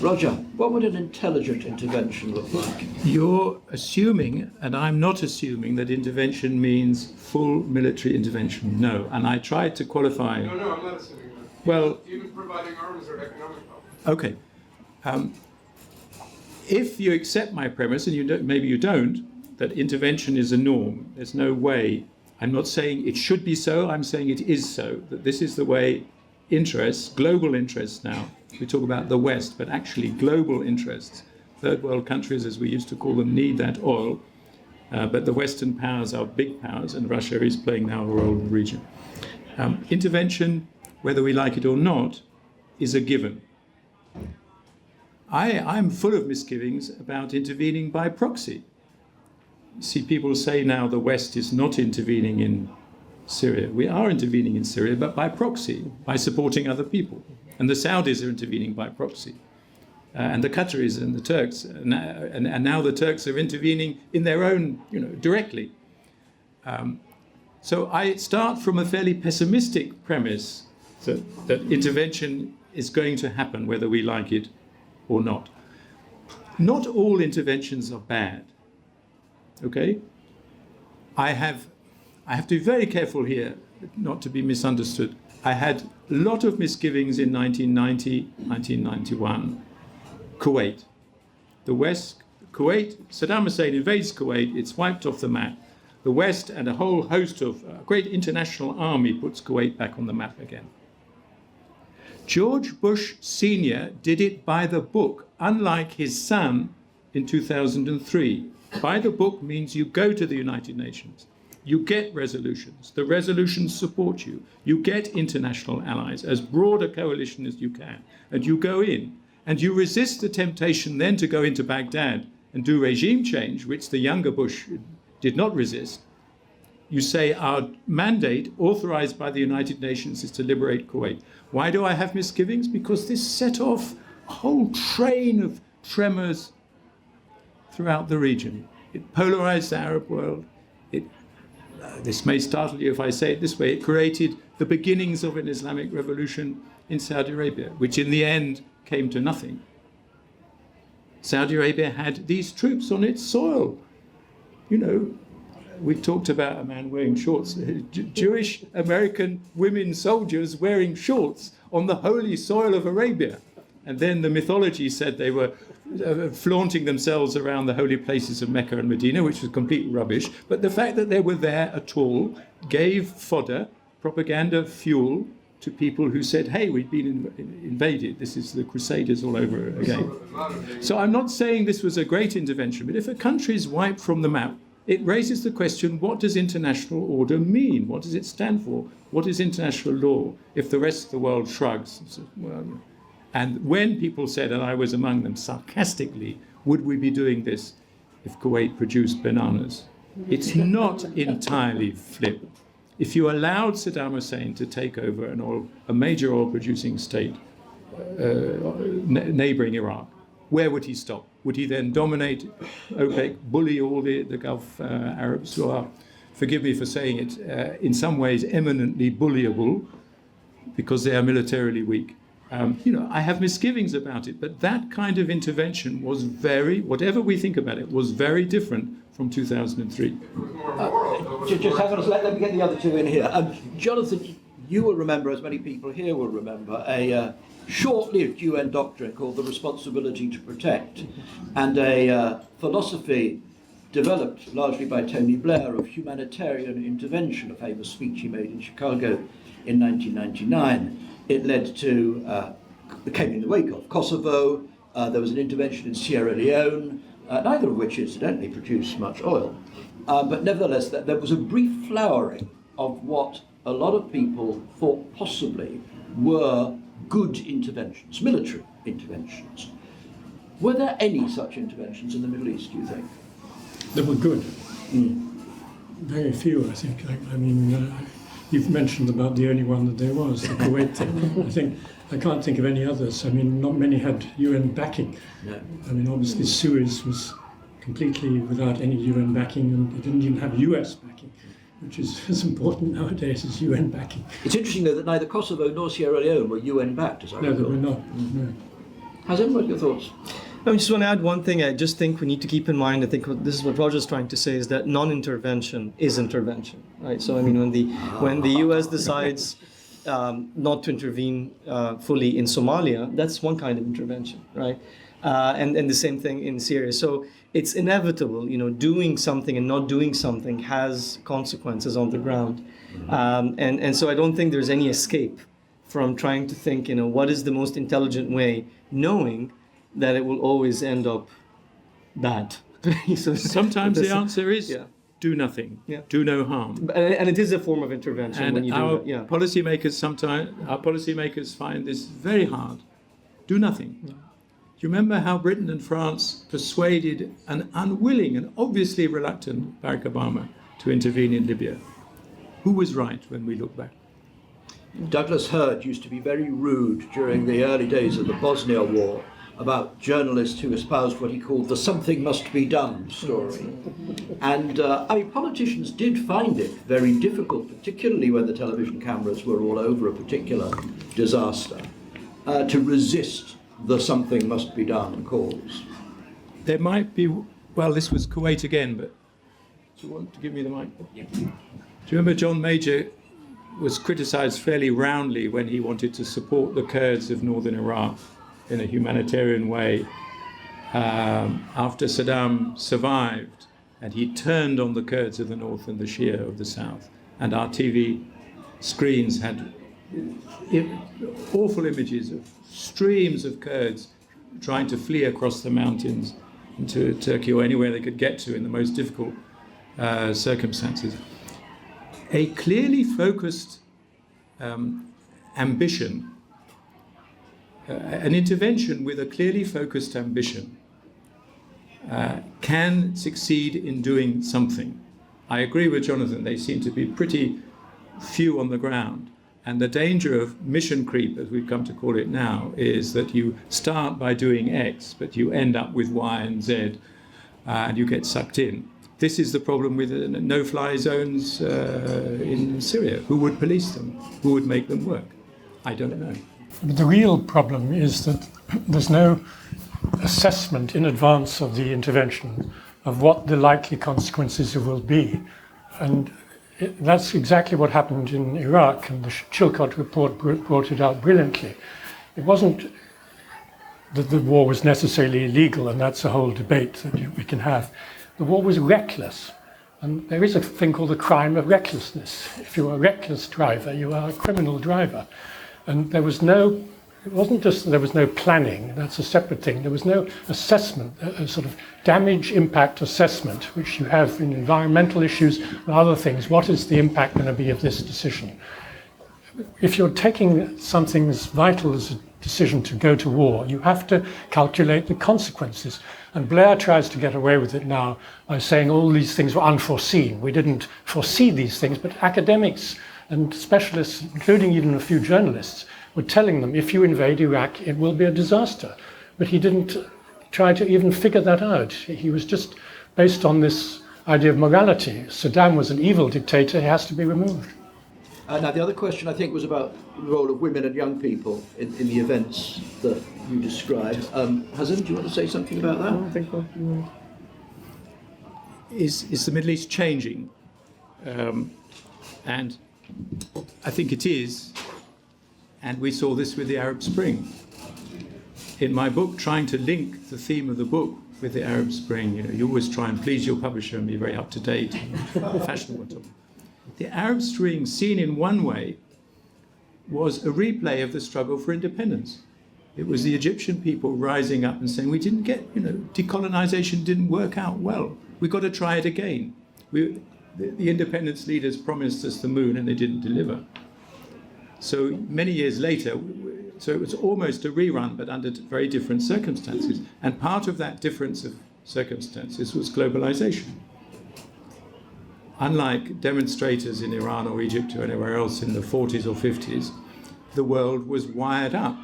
Roger, what would an intelligent intervention look like? You're assuming, and I'm not assuming, that intervention means full military intervention. No, and I tried to qualify. No, I'm not assuming that. Well, even providing arms or economic help. Okay. If you accept my premise, and maybe you don't, that intervention is a norm, there's no way. I'm not saying it should be so, I'm saying it is so, that this is the way interests, global interests now, we talk about the West, but actually global interests, third world countries as we used to call them, need that oil, but the Western powers are big powers, and Russia is playing now a role in the region. Intervention, whether we like it or not, is a given. I'm full of misgivings about intervening by proxy. You see, people say now the West is not intervening in Syria. We are intervening in Syria, but by proxy, by supporting other people. And the Saudis are intervening by proxy. And the Qataris and the Turks. And now the Turks are intervening in their own, directly. So I start from a fairly pessimistic premise that intervention is going to happen, whether we like it or not. Not all interventions are bad. Okay? I have to be very careful here not to be misunderstood. I had a lot of misgivings in 1990, 1991. Kuwait. The West, Kuwait, Saddam Hussein invades Kuwait, it's wiped off the map. The West and a whole host of a great international army puts Kuwait back on the map again. George Bush Sr. did it by the book, unlike his son in 2003. By the book means you go to the United Nations. You get resolutions. The resolutions support you. You get international allies, as broad a coalition as you can. And you go in. And you resist the temptation then to go into Baghdad and do regime change, which the younger Bush did not resist. You say our mandate, authorized by the United Nations, is to liberate Kuwait. Why do I have misgivings? Because this set off a whole train of tremors throughout the region. It polarized the Arab world. This may startle you if I say it this way, it created the beginnings of an Islamic revolution in Saudi Arabia, which in the end came to nothing. Saudi Arabia had these troops on its soil. We talked about a man wearing shorts, Jewish American women soldiers wearing shorts on the holy soil of Arabia. And then the mythology said they were flaunting themselves around the holy places of Mecca and Medina, which was complete rubbish. But the fact that they were there at all gave fodder, propaganda fuel to people who said, hey, we've been invaded. This is the Crusaders all over again. So I'm not saying this was a great intervention, but if a country is wiped from the map, it raises the question, what does international order mean? What does it stand for? What is international law if the rest of the world shrugs? And when people said, and I was among them sarcastically, would we be doing this if Kuwait produced bananas? It's not entirely flip. If you allowed Saddam Hussein to take over a major oil-producing state neighboring Iraq, where would he stop? Would he then dominate OPEC, bully all the Gulf Arabs who are, forgive me for saying it, in some ways eminently bullyable because they are militarily weak? I have misgivings about it, but that kind of intervention was whatever we think about it, was very different from 2003. Just hang on, let me get the other two in here. Jonathan, you will remember, as many people here will remember, a short-lived UN doctrine called the responsibility to protect, and a philosophy developed largely by Tony Blair of humanitarian intervention, a famous speech he made in Chicago in 1999. It led to, came in the wake of Kosovo, there was an intervention in Sierra Leone, neither of which incidentally produced much oil. But nevertheless, there was a brief flowering of what a lot of people thought possibly were good interventions, military interventions. Were there any such interventions in the Middle East, do you think? That were good. Very few, I think. I mean, you've mentioned about the only one that there was, the Kuwait thing. I can't think of any others. I mean, not many had UN backing. No. I mean, obviously Suez was completely without any UN backing, and it didn't even have US backing, which is as important nowadays as UN backing. It's interesting, though, that neither Kosovo nor Sierra Leone were UN backed, as I recall. No, they were not. No. Hazem, what are your thoughts? I just want to add one thing. I just think we need to keep in mind, I think this is what Roger's trying to say, is that non-intervention is intervention, right? So, I mean, when the US decides not to intervene fully in Somalia, that's one kind of intervention, right? And the same thing in Syria. So it's inevitable, doing something and not doing something has consequences on the ground. And so I don't think there's any escape from trying to think, what is the most intelligent way, knowing that it will always end up bad. So sometimes the answer is do nothing, do no harm. And it is a form of intervention and when you our do that. policymakers find this very hard. Do nothing. Do you remember how Britain and France persuaded an unwilling and obviously reluctant Barack Obama to intervene in Libya? Who was right when we look back? Douglas Hurd used to be very rude during the early days of the Bosnia War about journalists who espoused what he called the something must be done story. And politicians did find it very difficult, particularly when the television cameras were all over a particular disaster, to resist the something must be done calls. There might be, this was Kuwait again, but do you want to give me the mic? Yeah. Do you remember John Major was criticised fairly roundly when he wanted to support the Kurds of northern Iraq in a humanitarian way after Saddam survived and he turned on the Kurds of the north and the Shia of the south, and our TV screens had awful images of streams of Kurds trying to flee across the mountains into Turkey or anywhere they could get to in the most difficult circumstances. A clearly focused ambition, an intervention with a clearly focused ambition can succeed in doing something. I agree with Jonathan, they seem to be pretty few on the ground. And the danger of mission creep, as we've come to call it now, is that you start by doing X, but you end up with Y and Z, and you get sucked in. This is the problem with no-fly zones in Syria. Who would police them? Who would make them work? I don't know. But the real problem is that there's no assessment in advance of the intervention of what the likely consequences will be. And that's exactly what happened in Iraq, and the Chilcot report brought it out brilliantly. It wasn't that the war was necessarily illegal, and that's a whole debate that we can have. The war was reckless, and there is a thing called the crime of recklessness. If you're a reckless driver, you are a criminal driver. And there was no, it wasn't just that there was no planning, that's a separate thing. There was no assessment, a sort of damage impact assessment, which you have in environmental issues and other things. What is the impact going to be of this decision? If you're taking something as vital as a decision to go to war, you have to calculate the consequences. And Blair tries to get away with it now by saying all these things were unforeseen. We didn't foresee these things, but academics and specialists, including even a few journalists, were telling them, if you invade Iraq, it will be a disaster. But he didn't try to even figure that out. He was just based on this idea of morality. Saddam was an evil dictator, he has to be removed. Now, the other question, I think, was about the role of women and young people in the events that you described. Hazem, do you want to say something about that? I don't think so. Is the Middle East changing? And I think it is. And we saw this with the Arab Spring. In my book, trying to link the theme of the book with the Arab Spring, you always try and please your publisher and be very up to date, fashionable. The Arab Spring, seen in one way, was a replay of the struggle for independence. It was the Egyptian people rising up and saying, we didn't get, decolonization didn't work out well. We've got to try it again. The independence leaders promised us the moon and they didn't deliver. So many years later, so it was almost a rerun, but under very different circumstances. And part of that difference of circumstances was globalization. Unlike demonstrators in Iran or Egypt or anywhere else in the 40s or 50s, the world was wired up.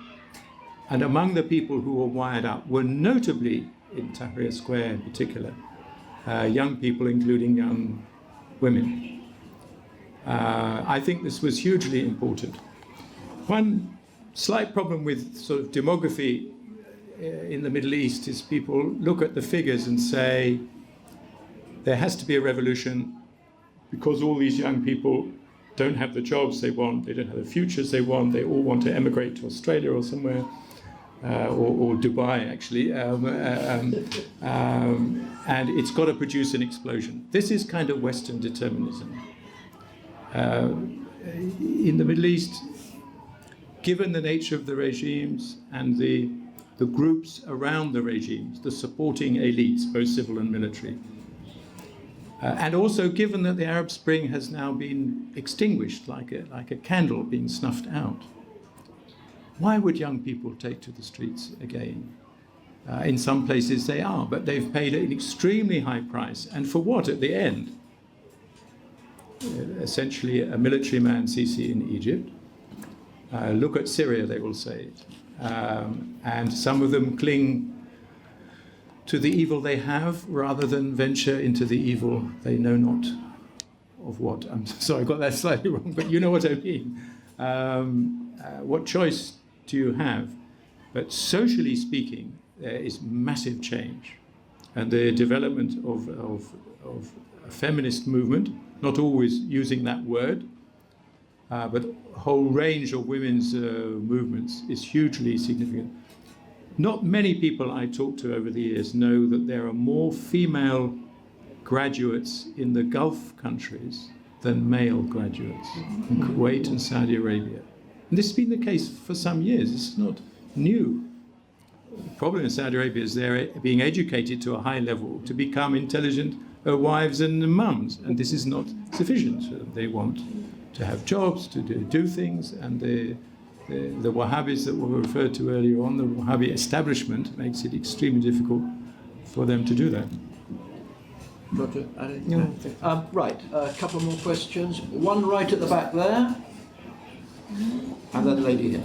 And among the people who were wired up were notably, in Tahrir Square in particular, young people, including young women. I think this was hugely important. One slight problem with sort of demography in the Middle East is people look at the figures and say, there has to be a revolution because all these young people don't have the jobs they want, they don't have the futures they want, they all want to emigrate to Australia or somewhere, or Dubai, actually, and it's got to produce an explosion. This is kind of Western determinism. In the Middle East, given the nature of the regimes and the groups around the regimes, the supporting elites, both civil and military, and also given that the Arab Spring has now been extinguished like a candle being snuffed out, why would young people take to the streets again? In some places they are, but they've paid an extremely high price. And for what at the end? Essentially a military man, Sisi, in Egypt. Look at Syria, they will say. And some of them cling to the evil they have rather than venture into the evil they know not of what. I'm sorry, I got that slightly wrong, but you know what I mean. What choice do you have? But socially speaking, there is massive change. And the development of a feminist movement, not always using that word, but a whole range of women's movements is hugely significant. Not many people I talk to over the years know that there are more female graduates in the Gulf countries than male graduates in Kuwait and Saudi Arabia. And this has been the case for some years. It's not new. The problem in Saudi Arabia is they're being educated to a high level to become intelligent wives and mums, and this is not sufficient. They want to have jobs, to do things, and the Wahhabis that were referred to earlier on, the Wahhabi establishment, makes it extremely difficult for them to do that. Roger, right, a couple more questions. One right at the back there, and then the lady here.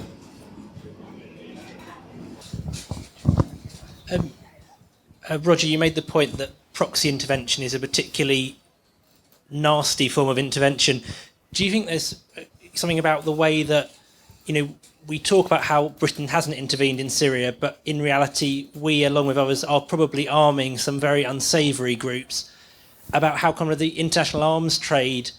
Roger, you made the point that proxy intervention is a particularly nasty form of intervention. Do you think there's something about the way that, we talk about how Britain hasn't intervened in Syria, but in reality, we, along with others, are probably arming some very unsavoury groups, about how kind of the international arms trade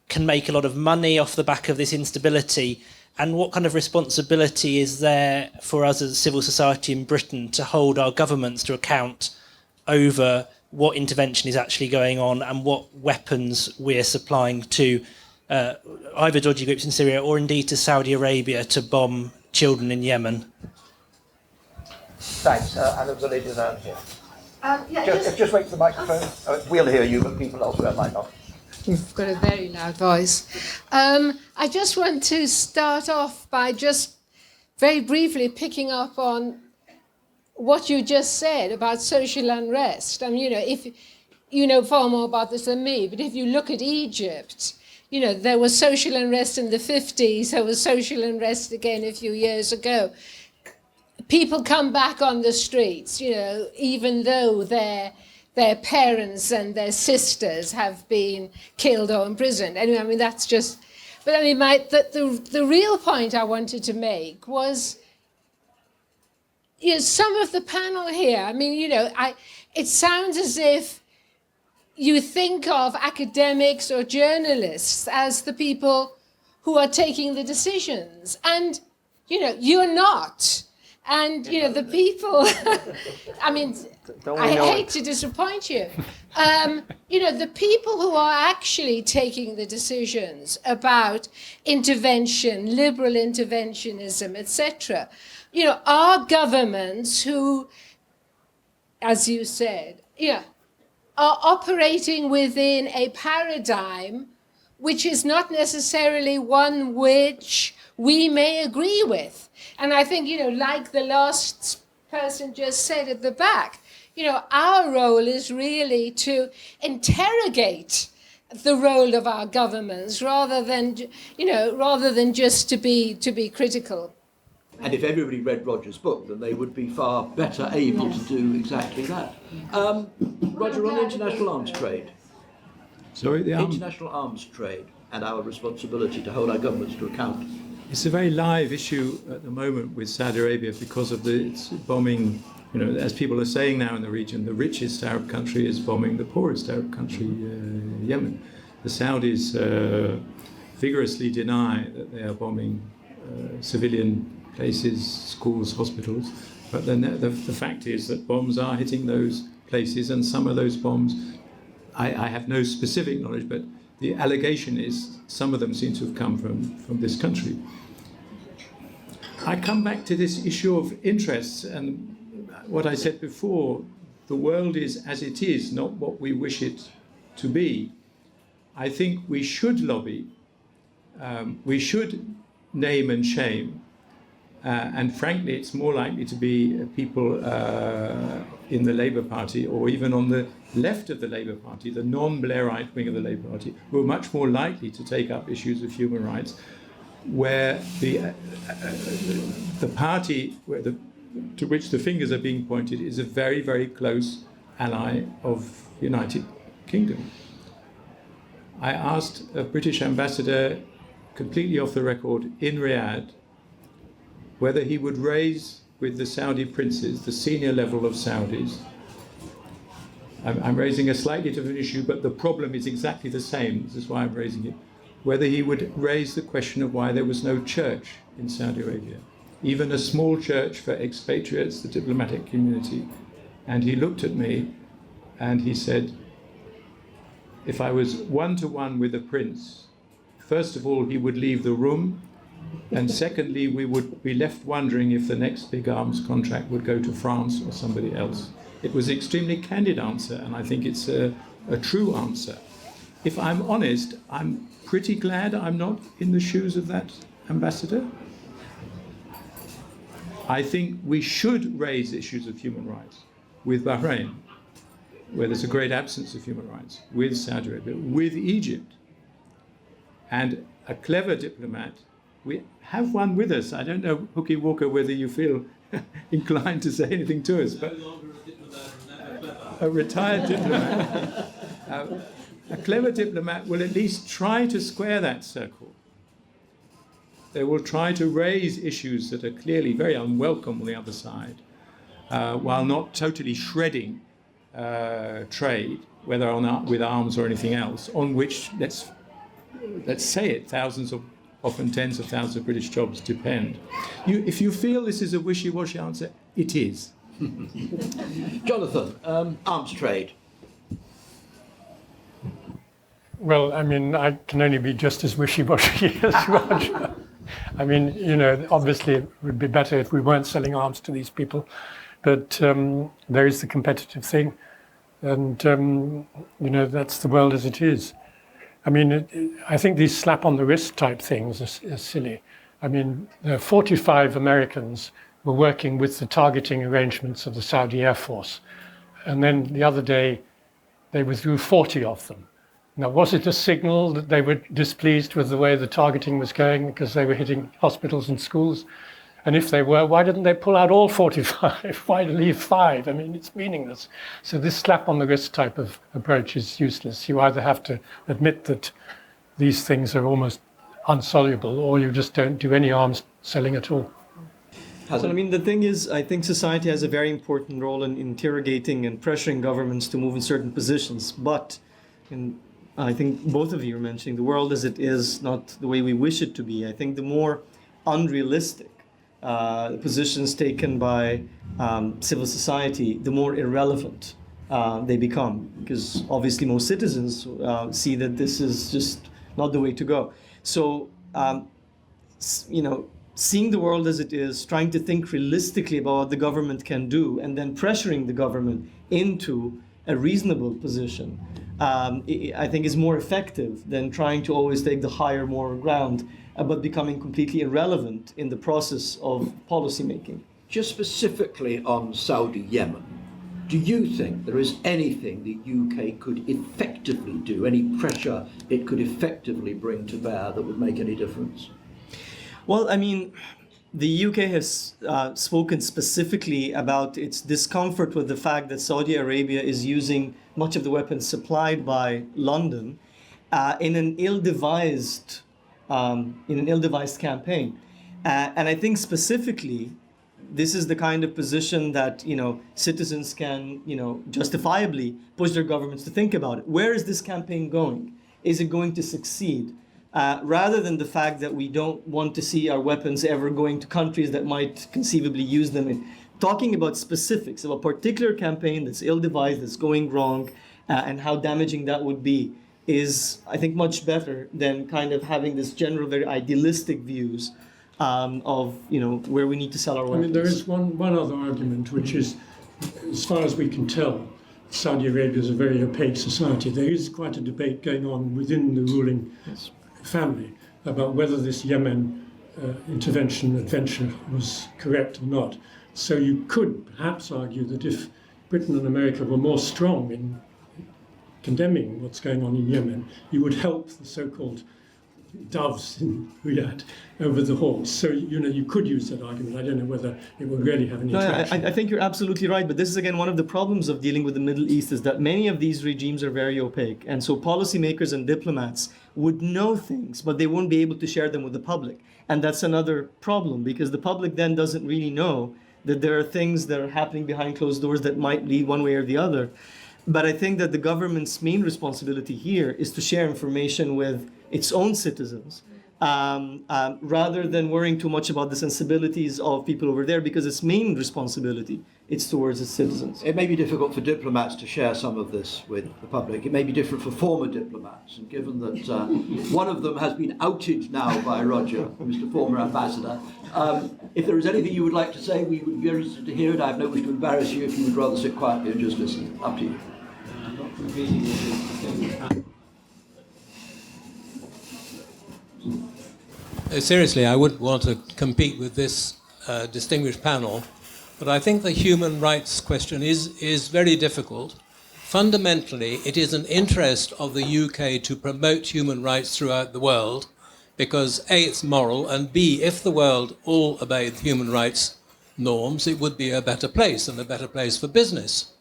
can make a lot of money off the back of this instability, And what kind of responsibility is there for us as a civil society in Britain to hold our governments to account over what intervention is actually going on and what weapons we're supplying to either dodgy groups in Syria or indeed to Saudi Arabia to bomb children in Yemen? Thanks. And there was a lady down here. Just wait for the microphone. We'll hear you, but people elsewhere might not. You've got a very loud voice. I just want to start off by just very briefly picking up on what you just said about social unrest. I mean, if you know far more about this than me, but if you look at Egypt, there was social unrest in the 50s, there was social unrest again a few years ago. People come back on the streets, even though their parents and their sisters have been killed or imprisoned. Anyway, I mean, that's just... But I mean, the real point I wanted to make was, some of the panel here, I mean, it sounds as if you think of academics or journalists as the people who are taking the decisions. And, you're not. And, the people, I mean, I hate to disappoint you. The people who are actually taking the decisions about intervention, liberal interventionism, etc., are governments who, as you said, are operating within a paradigm which is not necessarily one which we may agree with. And I think, like the last person just said at the back, our role is really to interrogate the role of our governments rather than just to be critical. And if everybody read Roger's book, then they would be far better able to do exactly that. Roger, on international arms trade. Sorry, the international arms trade and our responsibility to hold our governments to account. It's a very live issue at the moment with Saudi Arabia because of its bombing. As people are saying now in the region, the richest Arab country is bombing the poorest Arab country, Yemen. The Saudis vigorously deny that they are bombing civilian places, schools, hospitals. But then the fact is that bombs are hitting those places, and some of those bombs, I have no specific knowledge, but the allegation is some of them seem to have come from this country. I come back to this issue of interests and what I said before, the world is as it is, not what we wish it to be. I think we should lobby, we should name and shame, and frankly it's more likely to be people in the Labour Party or even on the left of the Labour Party, the non-Blairite wing of the Labour Party, who are much more likely to take up issues of human rights, where the party to which the fingers are being pointed is a very, very close ally of the United Kingdom. I asked a British ambassador, completely off the record, in Riyadh, whether he would raise with the Saudi princes, the senior level of Saudis. I'm raising a slightly different issue, but the problem is exactly the same. This is why I'm raising it. Whether he would raise the question of why there was no church in Saudi Arabia, even a small church for expatriates, the diplomatic community. And he looked at me and he said, if I was one-to-one with the prince, first of all, he would leave the room, and secondly, we would be left wondering if the next big arms contract would go to France or somebody else. It was an extremely candid answer, and I think it's a true answer. If I'm honest, I'm pretty glad I'm not in the shoes of that ambassador. I think we should raise issues of human rights with Bahrain, where there's a great absence of human rights, with Saudi Arabia, with Egypt. And a clever diplomat, we have one with us. I don't know, Hookie Walker, whether you feel inclined to say anything to us, but a retired diplomat, a clever diplomat will at least try to square that circle. They will try to raise issues that are clearly very unwelcome on the other side, while not totally shredding trade, whether with arms or anything else, on which, let's say it, thousands of often tens of thousands of British jobs depend. If you feel this is a wishy-washy answer, it is. Jonathan, arms trade. Well, I mean, I can only be just as wishy-washy as Roger. I mean, you know, obviously it would be better if we weren't selling arms to these people, but there is the competitive thing, and, you know, that's the world as it is. I mean, I think these slap-on-the-wrist type things are silly. I mean, 45 Americans were working with the targeting arrangements of the Saudi Air Force, and then the other day they withdrew 40 of them. Now, was it a signal that they were displeased with the way the targeting was going because they were hitting hospitals and schools? And if they were, why didn't they pull out all 45? Why leave 5? I mean, it's meaningless. So this slap on the wrist type of approach is useless. You either have to admit that these things are almost insoluble, or you just don't do any arms selling at all. So, I mean, the thing is, I think society has a very important role in interrogating and pressuring governments to move in certain positions. But I think both of you are mentioning the world as it is, not the way we wish it to be. I think the more unrealistic positions taken by civil society, the more irrelevant they become, because obviously most citizens see that this is just not the way to go. So, you know, seeing the world as it is, trying to think realistically about what the government can do, and then pressuring the government into a reasonable position, I think is more effective than trying to always take the higher moral ground, but becoming completely irrelevant in the process of policy making. Just specifically on Saudi Yemen, do you think there is anything the UK could effectively do, any pressure it could effectively bring to bear that would make any difference? Well, I mean, the UK has spoken specifically about its discomfort with the fact that Saudi Arabia is using much of the weapons supplied by London in an ill-devised campaign. And I think specifically, this is the kind of position that, you know, citizens can, you know, justifiably push their governments to think about it. Where is this campaign going? Is it going to succeed? Rather than the fact that we don't want to see our weapons ever going to countries that might conceivably use them. Talking about specifics of a particular campaign that's ill-devised, that's going wrong, and how damaging that would be is, I think, much better than kind of having this general, very idealistic views of, you know, where we need to sell our weapons. I mean, there is one other argument, which is, as far as we can tell, Saudi Arabia is a very opaque society. There is quite a debate going on within the ruling family about whether this Yemen intervention adventure was correct or not. So you could perhaps argue that if Britain and America were more strong in condemning what's going on in Yemen, you would help the so-called doves in Riyadh over the horse. So, you know, you could use that argument. I don't know whether it would really have any traction. I think you're absolutely right, but this is again one of the problems of dealing with the Middle East, is that many of these regimes are very opaque, and so policymakers and diplomats would know things, but they won't be able to share them with the public. And that's another problem, because the public then doesn't really know that there are things that are happening behind closed doors that might lead one way or the other. But I think that the government's main responsibility here is to share information with its own citizens, rather than worrying too much about the sensibilities of people over there, because its main responsibility is towards its citizens. It may be difficult for diplomats to share some of this with the public. It may be different for former diplomats, and given that one of them has been outed now by Roger, Mr. Former Ambassador, if there is anything you would like to say, we would be very interested to hear it. I have no wish to embarrass you if you would rather sit quietly and just listen. Up to you. Seriously, I wouldn't want to compete with this distinguished panel, but I think the human rights question is very difficult. Fundamentally, it is an interest of the UK to promote human rights throughout the world, because A, it's moral, and B, if the world all obeyed human rights norms, it would be a better place, and a better place for business.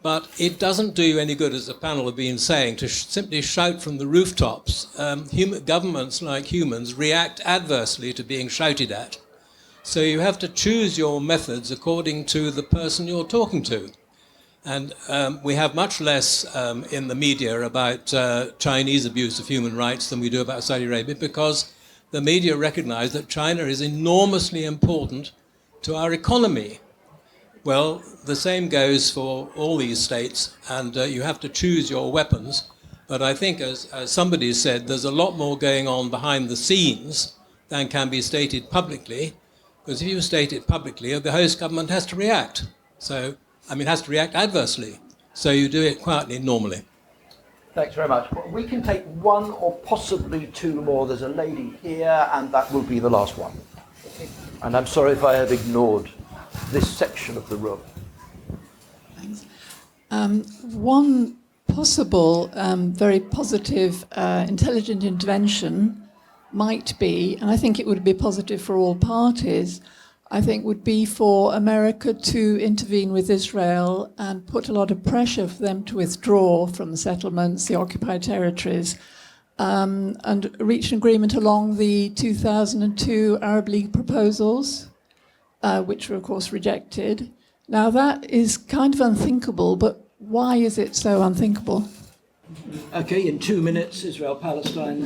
But it doesn't do you any good, as the panel have been saying, to simply shout from the rooftops. Governments, like humans, react adversely to being shouted at. So you have to choose your methods according to the person you're talking to. And we have much less in the media about Chinese abuse of human rights than we do about Saudi Arabia, because the media recognize that China is enormously important to our economy. Well, the same goes for all these states, and you have to choose your weapons. But I think, as somebody said, there's a lot more going on behind the scenes than can be stated publicly, because if you state it publicly, the host government has to react. So, has to react adversely. So you do it quietly, normally. Thanks very much. We can take one or possibly two more. There's a lady here, and that will be the last one. And I'm sorry if I have ignored this section of the room. Thanks. One possible, very positive, intelligent intervention might be, and I think it would be positive for all parties, I think would be for America to intervene with Israel and put a lot of pressure for them to withdraw from the settlements, the occupied territories, and reach an agreement along the 2002 Arab League proposals, which were, of course, rejected. Now, that is kind of unthinkable, but why is it so unthinkable? Okay, in 2 minutes, Israel, Palestine.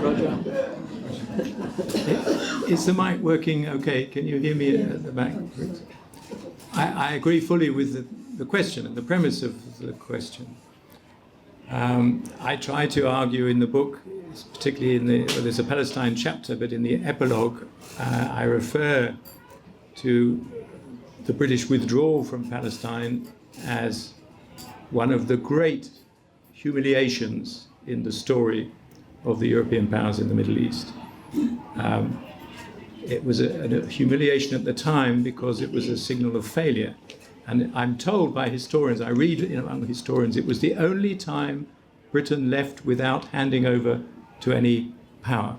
Roger. Is the mic working okay? Can you hear me at the back? I agree fully with the question and the premise of the question. I try to argue in the book, particularly there's a Palestine chapter, but in the epilogue, I refer to the British withdrawal from Palestine as one of the great humiliations in the story of the European powers in the Middle East. It was a humiliation at the time because it was a signal of failure. And I'm told by historians, I read among historians, it was the only time Britain left without handing over to any power,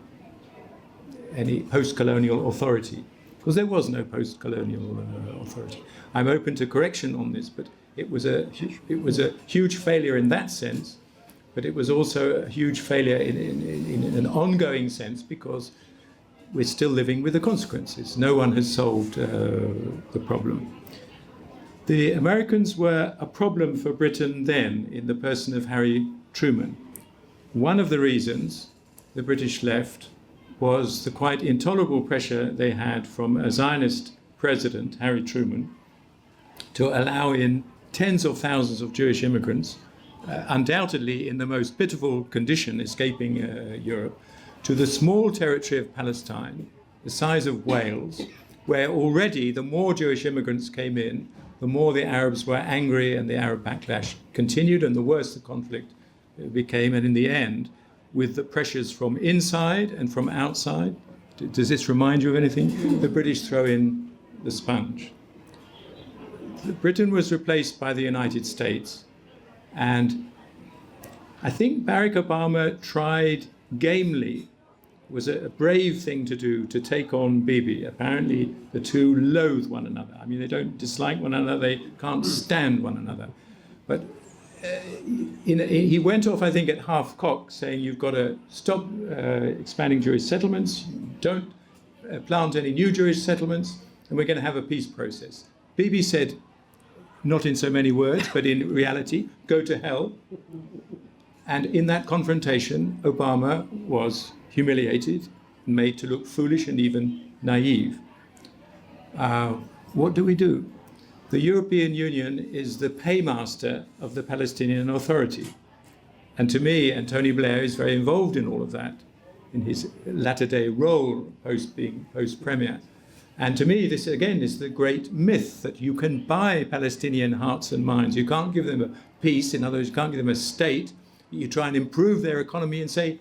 any post-colonial authority, because there was no post-colonial authority. I'm open to correction on this, but it was a huge failure in that sense, but it was also a huge failure in an ongoing sense because we're still living with the consequences. No one has solved the problem. The Americans were a problem for Britain then in the person of Harry Truman. One of the reasons the British left was the quite intolerable pressure they had from a Zionist president, Harry Truman, to allow in tens of thousands of Jewish immigrants, undoubtedly in the most pitiful condition, escaping Europe, to the small territory of Palestine, the size of Wales, where already the more Jewish immigrants came in, the more the Arabs were angry and the Arab backlash continued, and the worse the conflict became. And in the end, with the pressures from inside and from outside, does this remind you of anything? The British throw in the sponge. Britain was replaced by the United States, and I think Barack Obama tried gamely, was a brave thing to do, to take on Bibi. Apparently the two loathe one another. I mean, they don't dislike one another, they can't stand one another. But he went off, I think, at half-cock, saying you've got to stop expanding Jewish settlements, don't plant any new Jewish settlements, and we're going to have a peace process. Bibi said, not in so many words, but in reality, go to hell. And in that confrontation, Obama was humiliated, made to look foolish and even naive. What do? The European Union is the paymaster of the Palestinian Authority. And to me, and Tony Blair is very involved in all of that, in his latter-day role post-premier. And to me, this again is the great myth that you can buy Palestinian hearts and minds. You can't give them a peace, in other words, you can't give them a state. You try and improve their economy and say,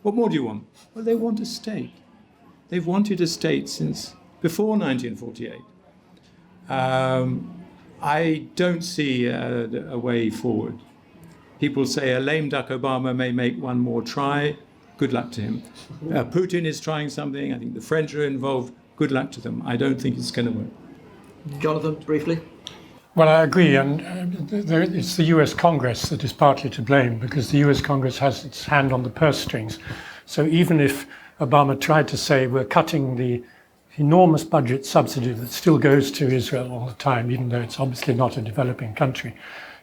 what more do you want? Well, they want a state. They've wanted a state since before 1948. I don't see a way forward. People say a lame duck Obama may make one more try. Good luck to him. Putin is trying something. I think the French are involved. Good luck to them. I don't think it's going to work. Jonathan, briefly. Well, I agree, and it's the US Congress that is partly to blame, because the US Congress has its hand on the purse strings. So even if Obama tried to say we're cutting the enormous budget subsidy that still goes to Israel all the time, even though it's obviously not a developing country,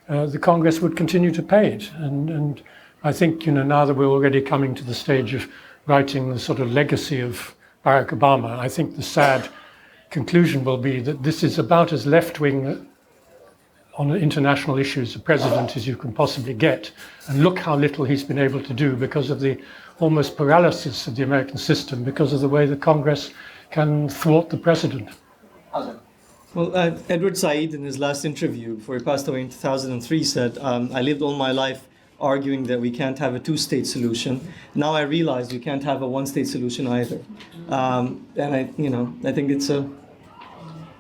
the Congress would continue to pay it. And I think, now that we're already coming to the stage of writing the sort of legacy of Barack Obama, I think the sad conclusion will be that this is about as left-wing on international issues a president as you can possibly get. And look how little he's been able to do because of the almost paralysis of the American system, because of the way the Congress can thwart the president. Well, Edward Said, in his last interview, before he passed away in 2003, said, I lived all my life arguing that we can't have a two-state solution. Now I realize we can't have a one-state solution either. And I think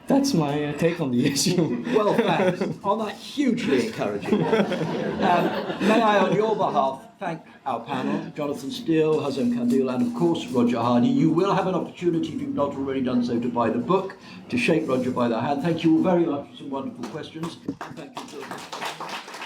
that's my take on the issue. Well, thanks. On that, hugely encouraging. May I, on your behalf, thank our panel, Jonathan Steele, Hazem Kandil, and of course Roger Hardy. You will have an opportunity, if you've not already done so, to buy the book, to shake Roger by the hand. Thank you all very much for some wonderful questions. Thank you so much.